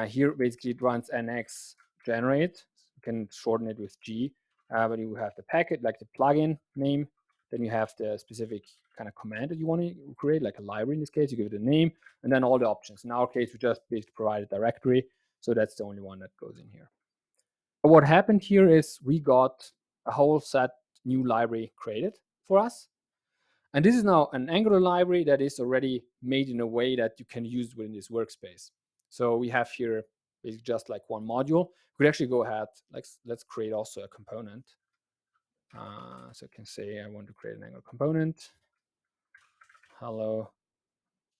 here basically it runs nx generate. You can shorten it with G, but you have the packet, like the plugin name. Then you have the specific kind of command that you want to create, like a library in this case. You give it a name, and then all the options. In our case, we just basically provide a directory, so that's the only one that goes in here. But what happened here is we got a whole set new library created for us. And this is now an Angular library that is already made in a way that you can use within this workspace. So we have here basically just like one module. We could actually go ahead, like let's create also a component. So I can say I want to create an Angular component. Hello,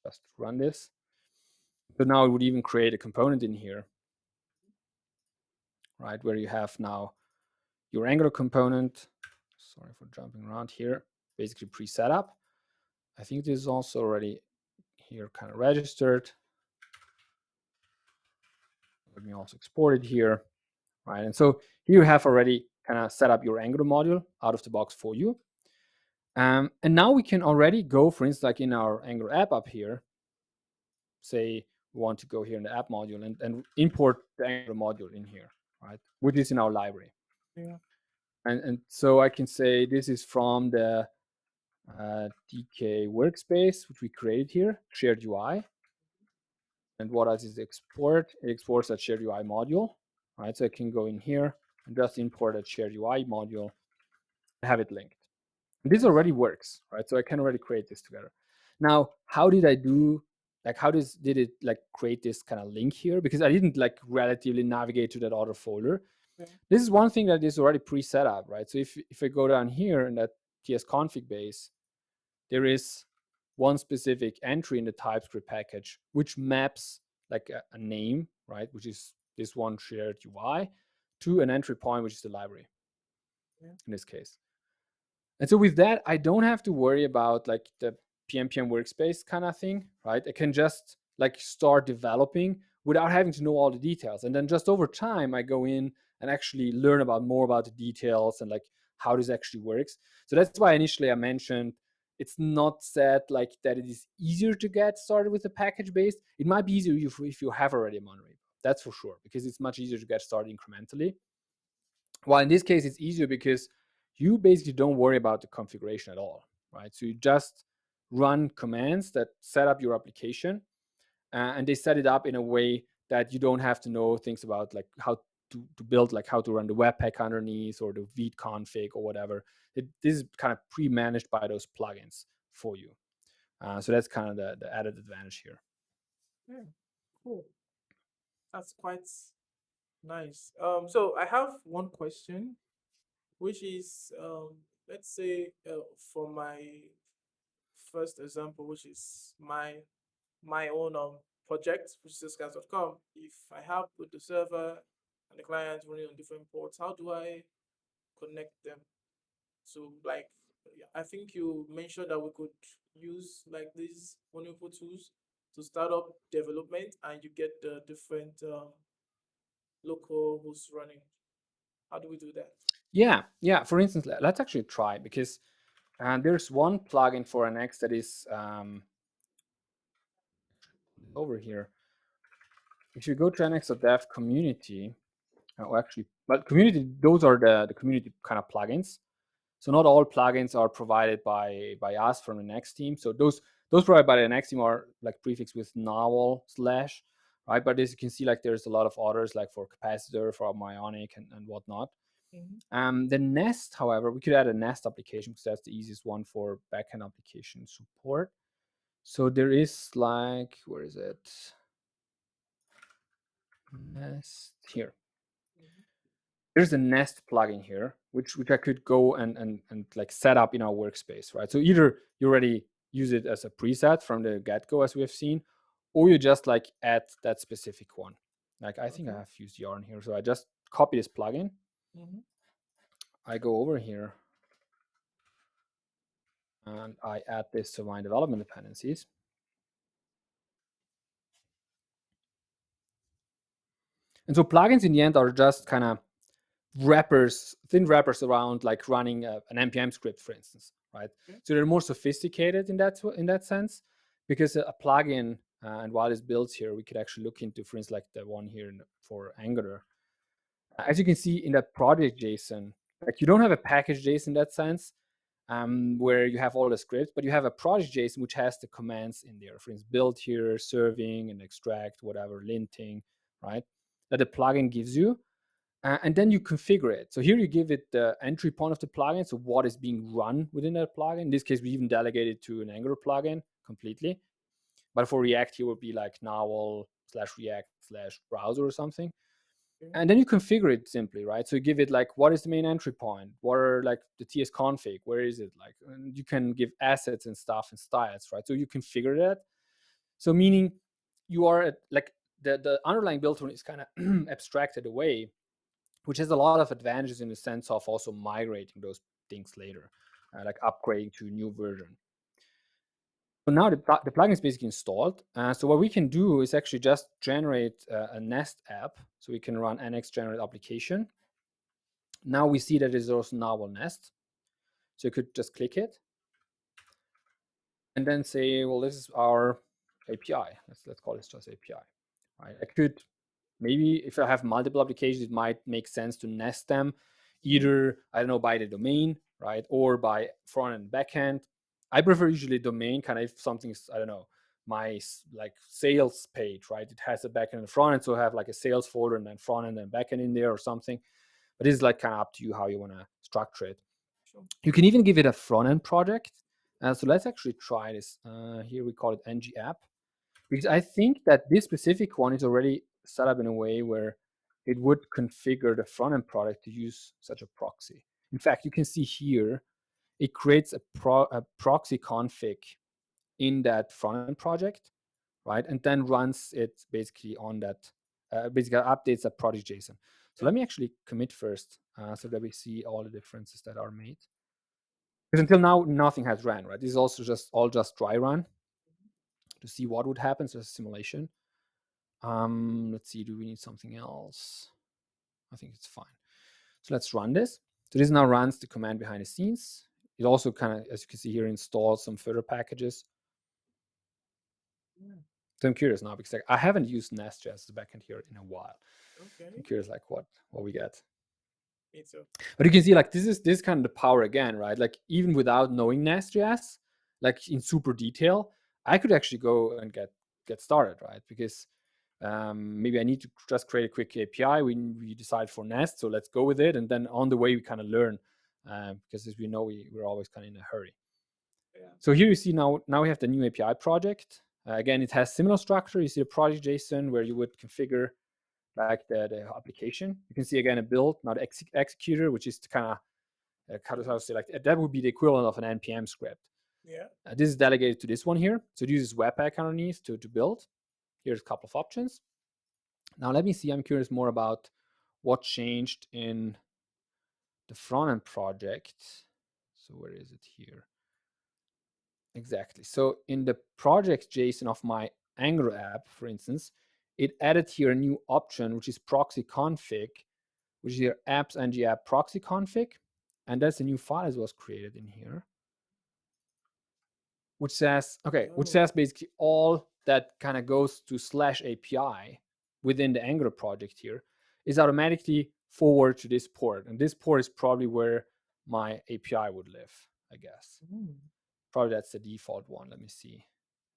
just run this. So now it would even create a component in here, right? Where you have now your Angular component. Sorry for jumping around here. Basically pre-set up. I think this is also already here kind of registered. Let me also export it here, right? And so here you have already kind of set up your Angular module out of the box for you. And now we can already go, for instance, like in our Angular app up here, say we want to go here in the app module and import the Angular module in here, right? Which is in our library. Yeah. And so I can say this is from the TK workspace, which we created here, shared UI. And what does it export? It exports that shared UI module, right? So I can go in here and just import that shared UI module and have it linked. And this Nice. already works, right? So I can already create this together. Now, how did I do? Like, how did it like create this kind of link here? Because I didn't like relatively navigate to that other folder. Yeah. This is one thing that is already pre-set up, right? So if I go down here in that tsconfig base, there is one specific entry in the TypeScript package which maps like a name, right, which is this one shared UI, to an entry point, which is the library Yeah. in this case. And so with that, I don't have to worry about like the PNPM workspace kind of thing, right? I can just like start developing without having to know all the details. And then just over time, I go in and actually learn about more about the details and like how this actually works. So that's why initially I mentioned it's not said like that it is easier to get started with a package based. It might be easier if you have already a Monorepo. That's for sure, because it's much easier to get started incrementally. While in this case, it's easier because you basically don't worry about the configuration at all, right? So you just run commands that set up your application, and they set it up in a way that you don't have to know things about like how to build, like how to run the webpack underneath or the vite config or whatever. This is kind of pre-managed by those plugins for you. So that's kind of the added advantage here. Yeah. Cool. That's quite nice. So I have one question, which is, let's say, for my first example, which is my own project, which is scans.com. If I have with the server and the client running on different ports, how do I connect them to, like, yeah, I think you mentioned that we could use like these wonderful tools to start up development and you get the different local hosts running. How do we do that? Yeah. For instance, let's actually try, because there's one plugin for NX that is over here. If you go to NxDev community, or actually, but community, those are the community kind of plugins. So not all plugins are provided by us from the Next team. So those provided by the Next team are like prefixed with novel slash, right? But as you can see, like there's a lot of others, like for capacitor, for Ionic, and whatnot. Mm-hmm. The Nest, however, we could add a Nest application because that's the easiest one for backend application support. So there is like, where is it? Nest here. Mm-hmm. There's a Nest plugin here, which I could go and like set up in our workspace, right? So either use it as a preset from the get-go, as we have seen, or you just like add that specific one. Like I think I Okay. have used yarn here, so I just copy this plugin. Mm-hmm. I go over here and I add this to my development dependencies. And so plugins in the end are just kind of wrappers, thin wrappers around like running an npm script, for instance, right? Okay. So they're more sophisticated in that sense, because a plugin, and while it's built here, we could actually look into, for instance, like the one here for Angular. As you can see in that project JSON, like you don't have a package JSON in that sense, where you have all the scripts, but you have a project JSON which has the commands in there. For instance, build here, serving and extract, whatever, linting, right? That the plugin gives you. And then you configure it. So here you give it the entry point of the plugin, so what is being run within that plugin. In this case, we even delegate it to an Angular plugin completely. But for React, here would be like navel/react/browser or something. Okay. And then you configure it simply, right? So you give it like, what is the main entry point? What are like the TS config? Where is it? Like, and you can give assets and stuff and styles, right? So you configure that. So meaning you are at, like the underlying build is kind of abstracted away, which has a lot of advantages in the sense of also migrating those things later, like upgrading to a new version. So now the plugin is basically installed. So what we can do is actually just generate a Nest app. So we can run nx generate application. Now we see that there's also Navel Nest. So you could just click it and then say, well, this is our API. Let's call this just API. Right? I could maybe, if I have multiple applications, it might make sense to nest them, either, I don't know, by the domain, right, or by front and back end. I prefer usually domain, kind of if something's, I don't know, my like sales page, right? It has a back end and front end, so I have like a sales folder and then front end and back end in there or something. But this is like kind of up to you how you want to structure it. Sure. You can even give it a front end project. So let's actually try this. Here we call it ng app, because I think that this specific one is already set up in a way where it would configure the front end product to use such a proxy. In fact, you can see here, it creates a proxy config in that front end project, right? And then runs it basically on that, basically updates that project JSON. So let me actually commit first, so that we see all the differences that are made. Because until now, nothing has ran, right? This is also just dry run to see what would happen. So it's a simulation. Let's see, do we need something else? I think it's fine. So let's run this. So this now runs the command behind the scenes. It also kind of, as you can see here, installs some further packages. Yeah. So I'm curious now, because I haven't used Nest.js as a backend here in a while. Okay. I'm curious like what we get. Me too. But you can see like this is kind of the power again, right? Like even without knowing Nest.js, like in super detail, I could actually go and get started, right? Because maybe I need to just create a quick API. We decide for Nest, so let's go with it. And then on the way, we kind of learn, because as we know, we're always kind of in a hurry. Yeah. So here you see now we have the new API project. Again, it has similar structure. You see the project JSON where you would configure like the application. You can see again a build, not executor, which is kind of how to say, like that would be the equivalent of an npm script. Yeah. This is delegated to this one here. So it uses Webpack underneath to build. Here's a couple of options. Now let me see, I'm curious more about what changed in the front end project. So where is it here? Exactly. So in the project JSON of my Angular app, for instance, it added here a new option, which is proxy config, which is here apps ng app proxy config. And that's a new file that was created in here, which says, okay, which says basically all that kind of goes to /API within the Angular project here is automatically forward to this port. And this port is probably where my API would live, I guess. Probably that's the default one. Let me see.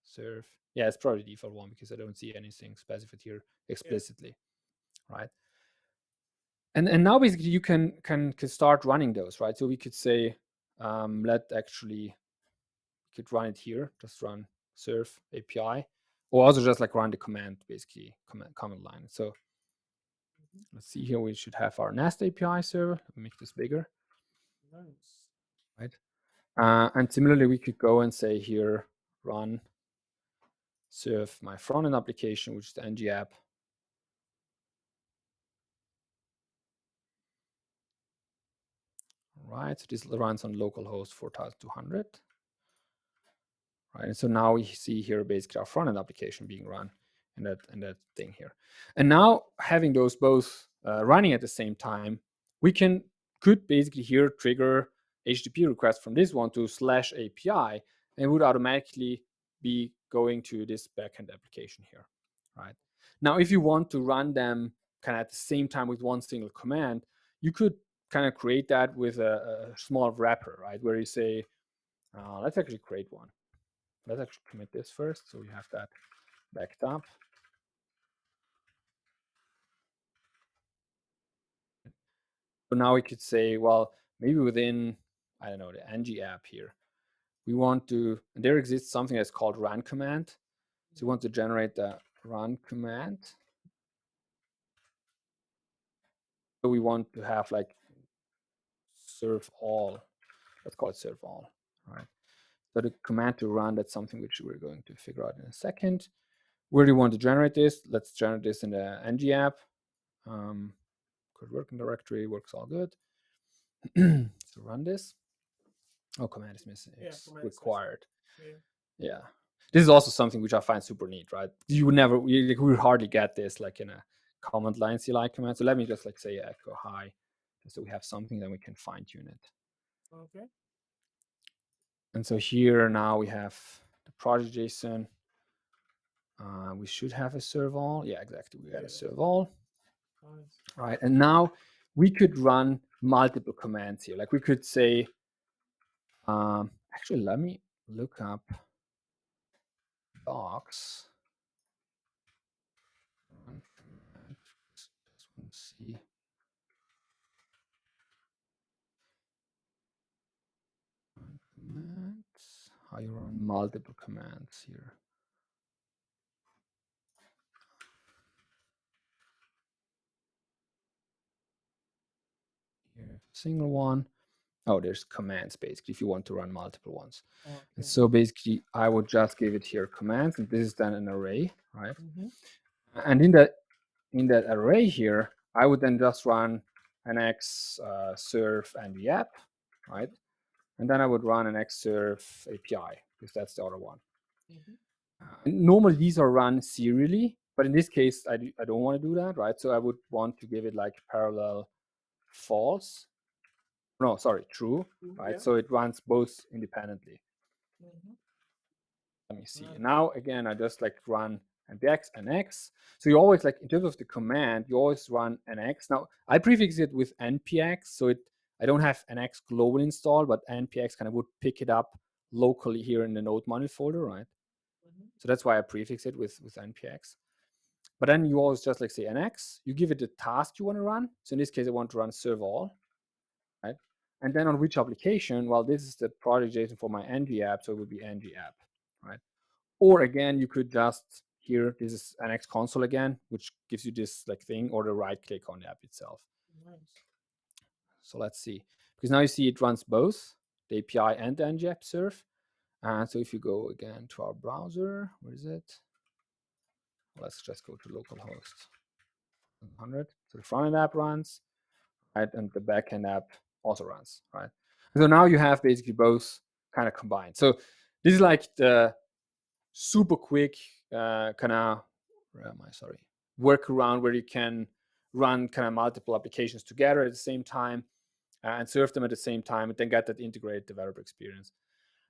Serve. Yeah, it's probably the default one because I don't see anything specified here explicitly, right? And now basically you can start running those, right? So we could say, let actually, could run it here, just run serve API, or also just like run the command, basically command line. So let's see here, we should have our Nest API server. Let me make this bigger. Nice. Right. And similarly, we could go and say here, run serve my front-end application, which is the ng app. Right, so this runs on localhost 4200. Right, and so now we see here basically our front-end application being run in that thing here. And now having those both running at the same time, we could basically here trigger HTTP request from this one to /API, and it would automatically be going to this backend application here. Right, now if you want to run them kind of at the same time with one single command, you could kind of create that with a small wrapper, right, where you say, let's actually create one. Let's actually commit this first, so we have that backed up. So now we could say, well, maybe within, I don't know, the ng app here, we want to, there exists something that's called run command. So we want to generate the run command. So we want to have like serve all. Let's call it serve all. All right. So the command to run, that's something which we're going to figure out in a second. Where do you want to generate this? Let's generate this in the ng app. Could working directory, works all good. So run this. Oh, command is missing. It's required. Yeah. This is also something which I find super neat, right? You would never, we would hardly get this like in a command line CLI command. So let me just like say echo hi, so we have something, then we can fine tune it. Okay. And so here now we have the project JSON. We should have a serve all. Yeah, exactly. We got a serve all. Nice. Right. And now we could run multiple commands here. Like we could say, actually, let me look up docs. Let's see. Commands. How you run multiple commands here. Here, single one. Oh, there's commands basically if you want to run multiple ones. Okay. And so basically, I would just give it here commands, and this is then an array, right? And in that array here, I would then just run nx serve and app, right? And then I would run nx serve API because that's the other one. Normally these are run serially, but in this case, I don't want to do that, right? So I would want to give it like parallel false. No, sorry, true, right? Yeah. So it runs both independently. Let me see. And now again, I just like run nx. So you always like in terms of the command, you always run nx. Now I prefix it with npx, so I don't have nx global install, but npx kind of would pick it up locally here in the node monolith folder, right? So that's why I prefix it with npx. But then you always just like say nx, you give it the task you want to run. So in this case, I want to run serve all, right? And then on which application? Well, this is the project JSON for my ng app, so it would be ng app, right? Or again, you could just here, this is nx console again, which gives you this like thing, or the right click on the app itself. Nice. So let's see, because now you see it runs both the API and the ng app serve. And so if you go again to our browser, where is it? Let's just go to localhost 100. So the front end app runs, right? And the backend app also runs, right? So now you have basically both kind of combined. So this is like the super quick kind of, workaround where you can run kind of multiple applications together at the same time and serve them at the same time and then get that integrated developer experience.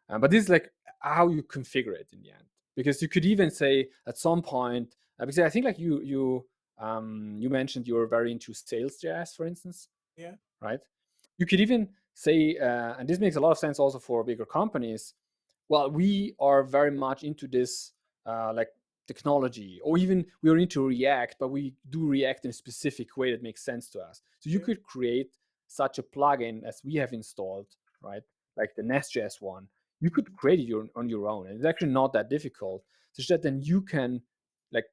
But this is like how you configure it in the end, because you could even say at some point, because I think like you mentioned you were very into Sales.js, for instance. Yeah. Right. You could even say, and this makes a lot of sense also for bigger companies. Well, we are very much into this like technology, or even we are into React, but we do React in a specific way that makes sense to us. So you could create such a plugin as we have installed, right? Like the Nest.js one. You could create it on your own, and it's actually not that difficult. Such that then you can like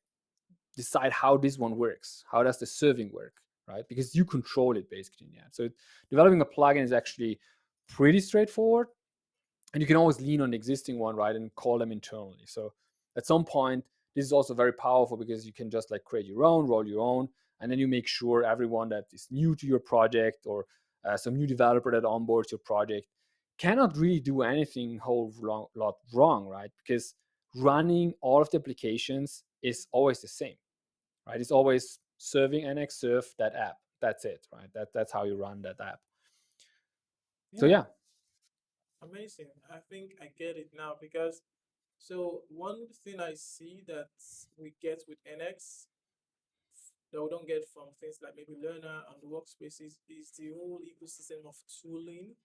decide how this one works. How does the serving work, right? Because you control it basically in the end. So developing a plugin is actually pretty straightforward. and you can always lean on the existing one, right, and call them internally. So at some point, this is also very powerful because you can just like create your own, roll your own, and then you make sure everyone that is new to your project, or some new developer that onboards your project, cannot really do anything whole lot wrong, right? Because running all of the applications is always the same, right? It's always serving NxServe that app. That's it, right? That's how you run that app. So Yeah, yeah. amazing. I think I get it now because so one thing I see that we get with NX that we don't get from things like maybe Lerna and workspaces is the whole ecosystem of tooling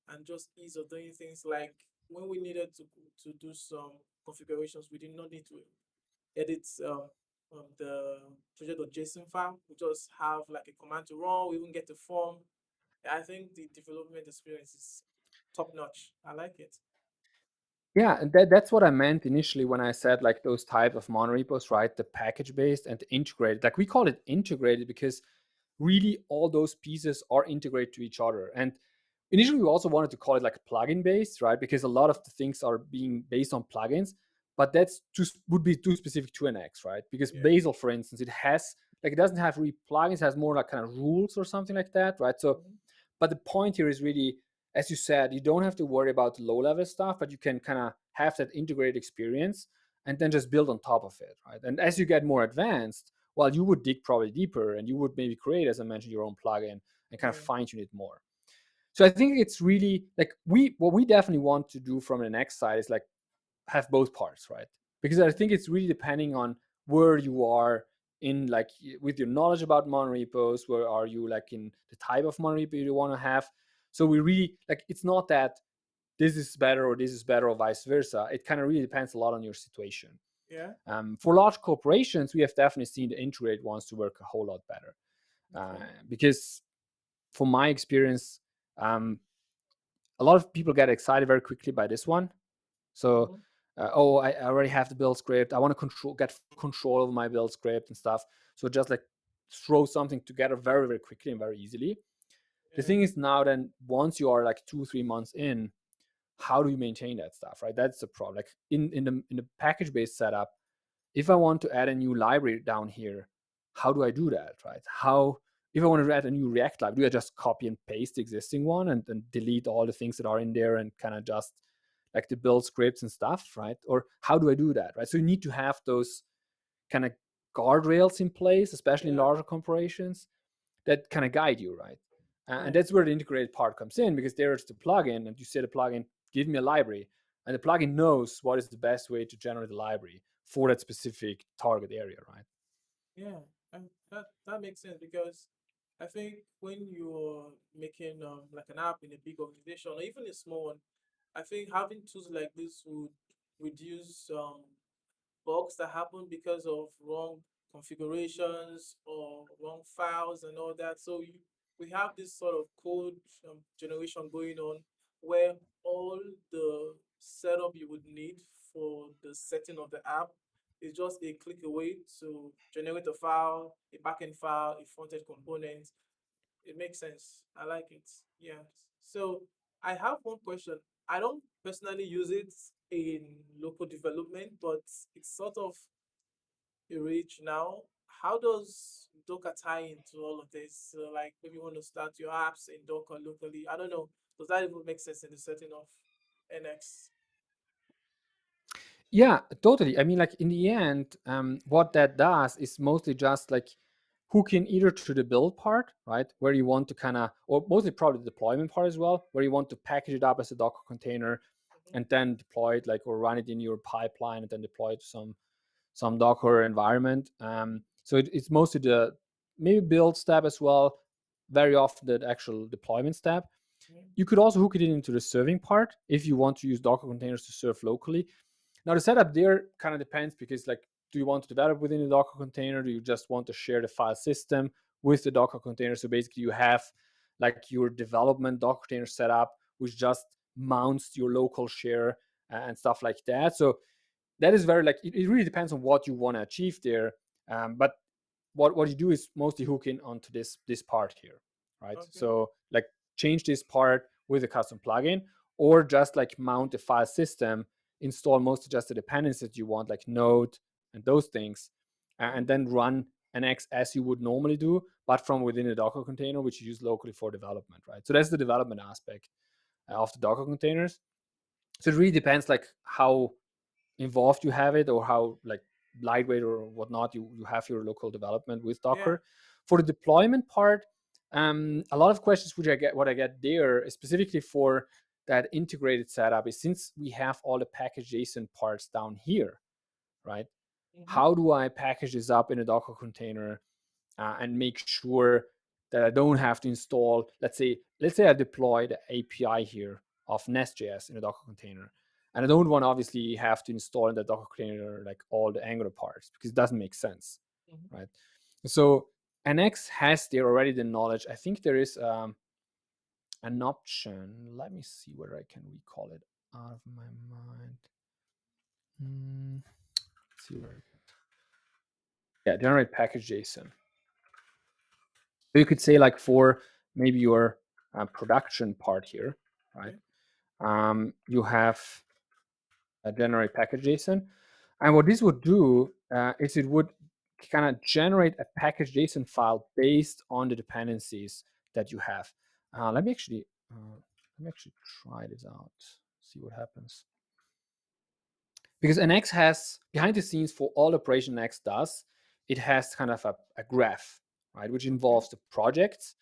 and just ease of doing things. Like when we needed to do some configurations, we did not need to edit the project.json file. We just have like a command to run. We even get the form. I think the development experience is top notch. I like it. Yeah, and that's what I meant initially when I said like those type of monorepos, right? The package based and the integrated. Like we call it integrated because really all those pieces are integrated to each other. And initially we also wanted to call it like plugin based, right? Because a lot of the things are being based on plugins, but that's just would be too specific to an X, right? Because Yeah. Bazel, for instance, it has like it doesn't have really plugins, it has more like kind of rules or something like that, right? So Mhm. but the point here is really, as you said, you don't have to worry about the low level stuff, but you can kind of have that integrated experience and then just build on top of it, right? And as you get more advanced, well, you would dig probably deeper and you would maybe create, as I mentioned, your own plugin and kind of Yeah. fine tune it more. So I think it's really like what we definitely want to do from the next side is like have both parts, right? Because I think it's really depending on where you are in like with your knowledge about monorepos, where are you like in the type of monorepo you want to have. So we really like it's not that this is better or this is better or vice versa. It kind of really depends a lot on your situation. Yeah. For large corporations, we have definitely seen the integrated ones to work a whole lot better Okay. because from my experience, um, a lot of people get excited very quickly by this one. So, Mm-hmm. oh, I already have the build script. I want to get full control of my build script and stuff. So just like throw something together very, very quickly and very easily. The Yeah. thing is now then once you are like 2-3 months in, how do you maintain that stuff, right? That's the problem. Like in the package based setup, if I want to add a new library down here, how do I do that, right? How if I want to add a new React library, do I just copy and paste the existing one and then delete all the things that are in there and kind of just like the build scripts and stuff, right? Or how do I do that, right? So you need to have those kind of guardrails in place, especially in Yeah. larger corporations, that kind of guide you, right? And Yeah. that's where the integrated part comes in because there's the plugin, and you say the plugin, give me a library, and the plugin knows what is the best way to generate a library for that specific target area, right? Yeah. And that makes sense because I think when you're making like an app in a big organization or even a small one, I think having tools like this would reduce bugs that happen because of wrong configurations or wrong files and all that. So we have this sort of code generation going on where all the setup you would need for the setting of the app is just a click away to generate a file, a backend file, a front-end component. It makes sense. I like it. Yes. So I have one question. I don't personally use it in local development, but it's sort of a reach now. How does Docker tie into all of this? So like maybe you want to start your apps in Docker locally. I don't know. Does that even make sense in the setting of NX? Yeah, totally. I mean, like in the end, what that does is mostly just like hooking either to the build part, right, where you want to kind of, or mostly probably the deployment part as well, where you want to package it up as a Docker container Mhm. and then deploy it, like, or run it in your pipeline and then deploy it to some Docker environment. So it's mostly the maybe build step as well, very often the actual deployment step. Mhm. You could also hook it into the serving part if you want to use Docker containers to serve locally. Now the setup there kind of depends because like, do you want to develop within the Docker container? Do you just want to share the file system with the Docker container? So basically you have like your development Docker container set up, which just mounts your local share and stuff like that. So that is very like it really depends on what you want to achieve there. But what you do is mostly hook in onto this part here, right? Okay. So like change this part with a custom plugin, or just like mount a file system, install most of just the dependencies that you want, like Node and those things, and then run Nx as you would normally do, but from within a Docker container, which you use locally for development, right? So that's the development aspect of the Docker containers. So it really depends like how involved you have it, or how like lightweight or whatnot you have your local development with Yeah. Docker. For the deployment part, a lot of questions which I get there is specifically for that integrated setup is, since we have all the package JSON parts down here, right? Mm-hmm. How do I package this up in a Docker container and make sure that I don't have to install, let's say I deploy the API here of Nest.js in a Docker container. And I don't want to obviously have to install in the Docker container like all the Angular parts, because it doesn't make sense, Mm-hmm. right? So Nx has there already the knowledge. I think there is an option. Let me see whether I can recall it out of my mind. Let's see where. Yeah, generate package JSON. So you could say like for maybe your production part here, right? Okay. You have a generate package JSON, and what this would do is it would kind of generate a package JSON file based on the dependencies that you have. Let me actually try this out. See what happens. Because Nx has behind the scenes for all operation Nx does, it has kind of a graph, right, which Okay. involves the projects,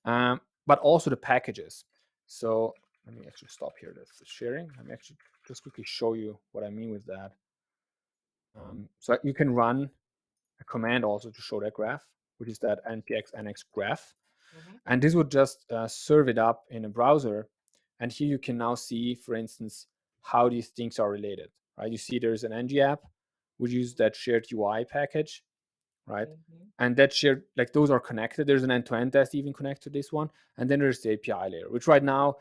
but also the packages. So let me actually stop here. That's the sharing. Let me actually just quickly show you what I mean with that. So you can run a command also to show that graph, which is that npx nx graph. Mm-hmm. And this would just serve it up in a browser. And here you can now see, for instance, how these things are related, right? You see there's an ng app, which uses that shared UI package, right? Mm-hmm. And that shared, like those are connected. There's an end-to-end test even connected to this one. And then there's the API layer, which right now,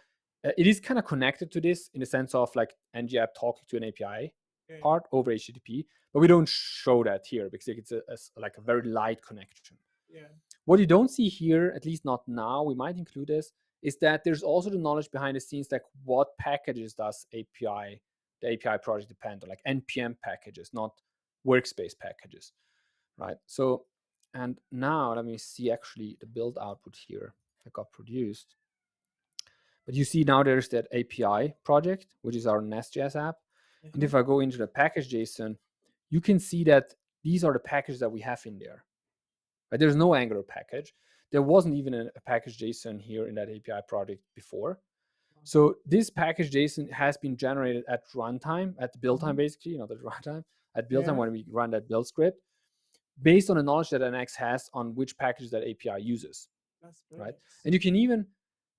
it is kind of connected to this in the sense of like ng app talking to an API Yeah. part over HTTP, but we don't show that here because it's like a very light connection. Yeah. What you don't see here, at least not now, we might include this, is that there's also the knowledge behind the scenes, like what packages does the API project depend on, like NPM packages, not workspace packages, right? So, and now let me see actually the build output here that got produced. But you see now there's that API project, which is our Nest.js app. And Mm-hmm. if I go into the package JSON, you can see that these are the packages that we have in there. Right? There's no Angular package. There wasn't even a package JSON here in that API project before. So this package JSON has been generated at runtime, at the build time, basically, not at runtime, at build time Yeah. when we run that build script, based on the knowledge that Nx has on which package that API uses, That's right? brilliant. And you can even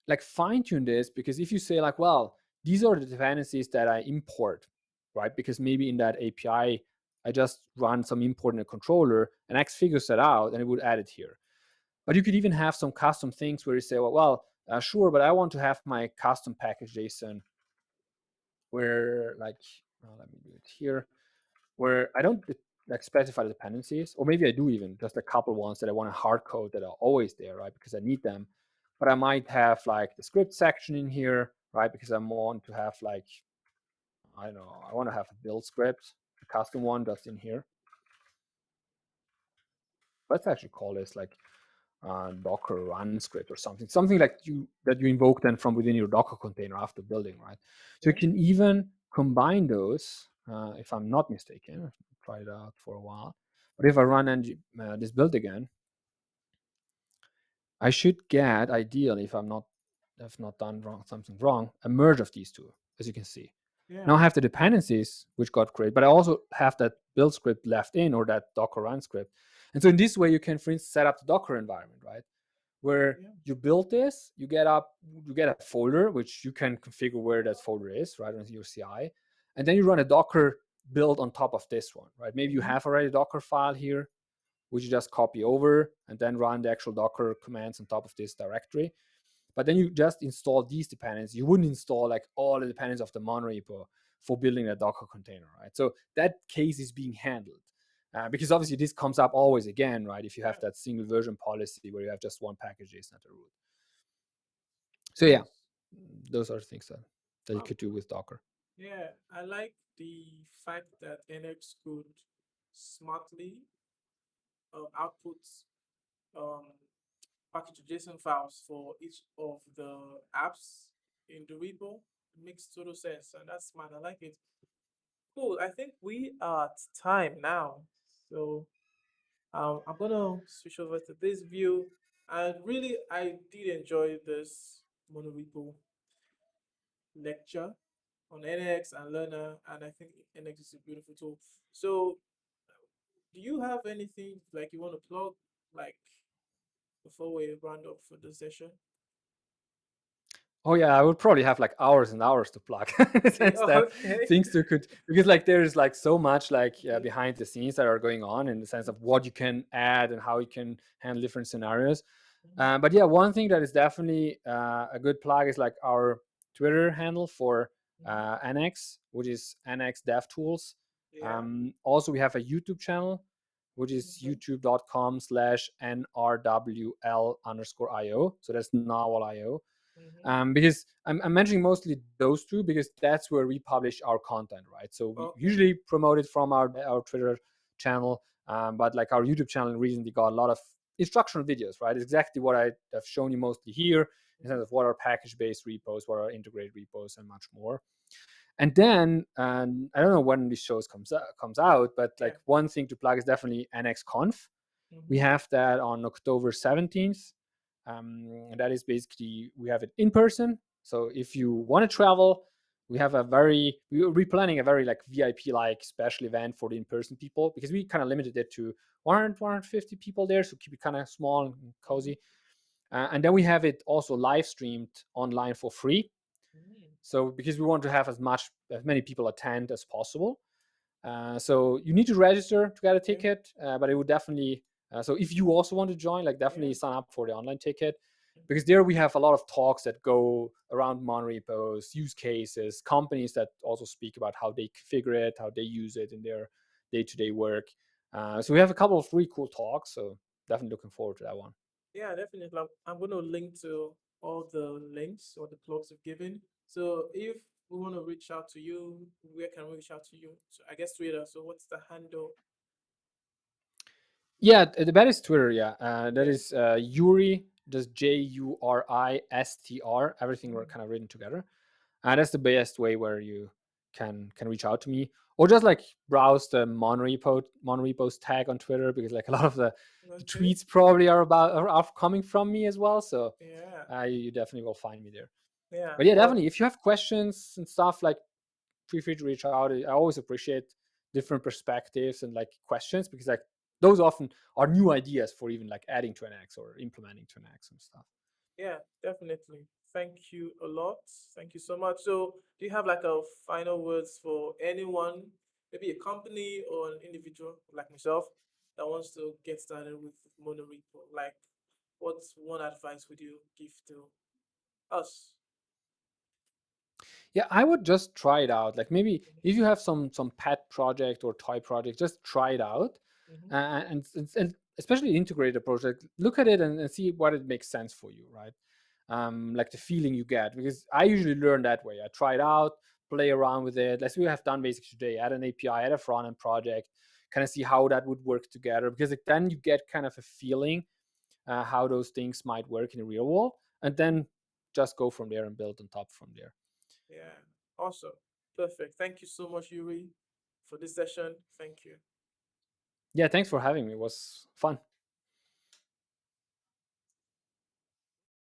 like fine tune this, because if you say like, well, these are the dependencies that I import, right? Because maybe in that API, I just run some import in a controller, and X figures that out and it would add it here. But you could even have some custom things where you say, well, sure, but I want to have my custom package JSON where like, let me do it here, where I don't like specify the dependencies, or maybe I do even just a couple ones that I want to hard code that are always there, right? Because I need them. But I might have like the script section in here, right? Because I want to have like, I don't know, I want to have a build script, a custom one just in here. Let's actually call this like Docker run script or something like that you invoke then from within your Docker container after building, right? So Yeah. you can even combine those, if I'm not mistaken. I've tried it out for a while. But if I run this build again, I should get, ideally, if I've not done something wrong, a merge of these two, as you can see. Yeah. Now I have the dependencies which got created, but I also have that build script left in, or that Docker run script. And so in this way, you can, for instance, set up the Docker environment, right? Where Yeah. you build this, you get a folder which you can configure where that folder is, right, on your CI, and then you run a Docker build on top of this one, right? Maybe you Mm-hmm. have already a Docker file here, which you just copy over and then run the actual Docker commands on top of this directory. But then you just install these dependencies. You wouldn't install like all the dependencies of the Monorepo for building a Docker container, right? So that case is being handled. Because obviously this comes up always again, right? If you have Yeah. that single version policy where you have just one package JSON at the root. So yeah, Nice. those are things that. that you Oh, could do with Docker. yeah, I like the fact that NX could smartly output um, package JSON files for each of the apps in the repo. It makes total sense, and that's smart. I like it. Cool. I think we are at time now, so I'm gonna switch over to this view. And really, I did enjoy this monorepo lecture on NX and Lerna, and I think NX is a beautiful tool. So, do you have anything like you want to plug, like before we round up for the session? Oh yeah, I would probably have like hours and hours to plug in the sense Yeah, that okay. things to could, because like there's like so much like Mhm, behind the scenes that are going on in the sense of what you can add and how you can handle different scenarios. mhm, But yeah, one thing that is definitely a good plug is like our Twitter handle for mhm. Nx, which is NxDevTools. Yeah. Also, we have a YouTube channel, which is Okay. youtube.com/nrwl_io. So that's narwhal.io. Mhm. Because I'm mentioning mostly those two because that's where we publish our content, right? So we Okay. usually promote it from our Twitter channel, but like our YouTube channel recently got a lot of instructional videos, right? It's exactly what I have shown you mostly here in Mhm. terms of what are package-based repos, what are integrated repos, and much more. And then I don't know when this shows comes out, but Yeah. like one thing to plug is definitely NXConf. We Mhm. have that on October 17th. And that is basically, we have it in person. So if you want to travel, we're planning a very like VIP like special event for the in-person people because we kind of limited it to 100, 150 people there. So keep it kind of small and Mhm. cozy. And then we have it also live streamed online for free. Mhm. So because we want to have as many people attend as possible. So you need to register to get a Yeah. ticket, but it would definitely. So if you also want to join, like Yeah. definitely sign up for the online ticket, because Mhm. there we have a lot of talks that go around Monorepos, use cases, companies that also speak about how they configure it, how they use it in their day-to-day work. So we have a couple of really cool talks. So definitely looking forward to that one. Yeah, definitely. I'm going to link to all the links or the plugs you've given. So if we want to reach out to you, where can we reach out to you? So I guess Twitter. So what's the handle? Yeah, that is Twitter. Yeah, that Yeah. is Juri, just Juristr. Everything were Mm. kind of written together. That's the best way where you can reach out to me, or just like browse the Monorepos tag on Twitter because like a lot of the Okay. tweets probably are coming from me as well. So Yeah. you definitely will find me there. Yeah. But yeah, Well, definitely if you have questions and stuff, like feel free to reach out. I always appreciate different perspectives and like questions because like those often are new ideas for even like adding to an X or implementing to an X and stuff. yeah, definitely. Thank you a lot. Thank you so much. So, do you have like a final words for anyone, maybe a company or an individual like myself that wants to get started with Monorepo? Like, what's one advice would you give to us? Yeah, I would just try it out. Like maybe if you have some pet project or toy project, just try it out, Mm-hmm. and especially integrated project, look at it and see what it makes sense for you, right? Like the feeling you get, because I usually learn that way. I try it out, play around with it. Let's we have done basically today. Add an API, add a front end project, kind of see how that would work together. Because like, then you get kind of a feeling how those things might work in the real world, and then just go from there and build on top from there. Yeah, awesome. Perfect. Thank you so much, Yuri, for this session. Thank you. Yeah, thanks for having me. It was fun.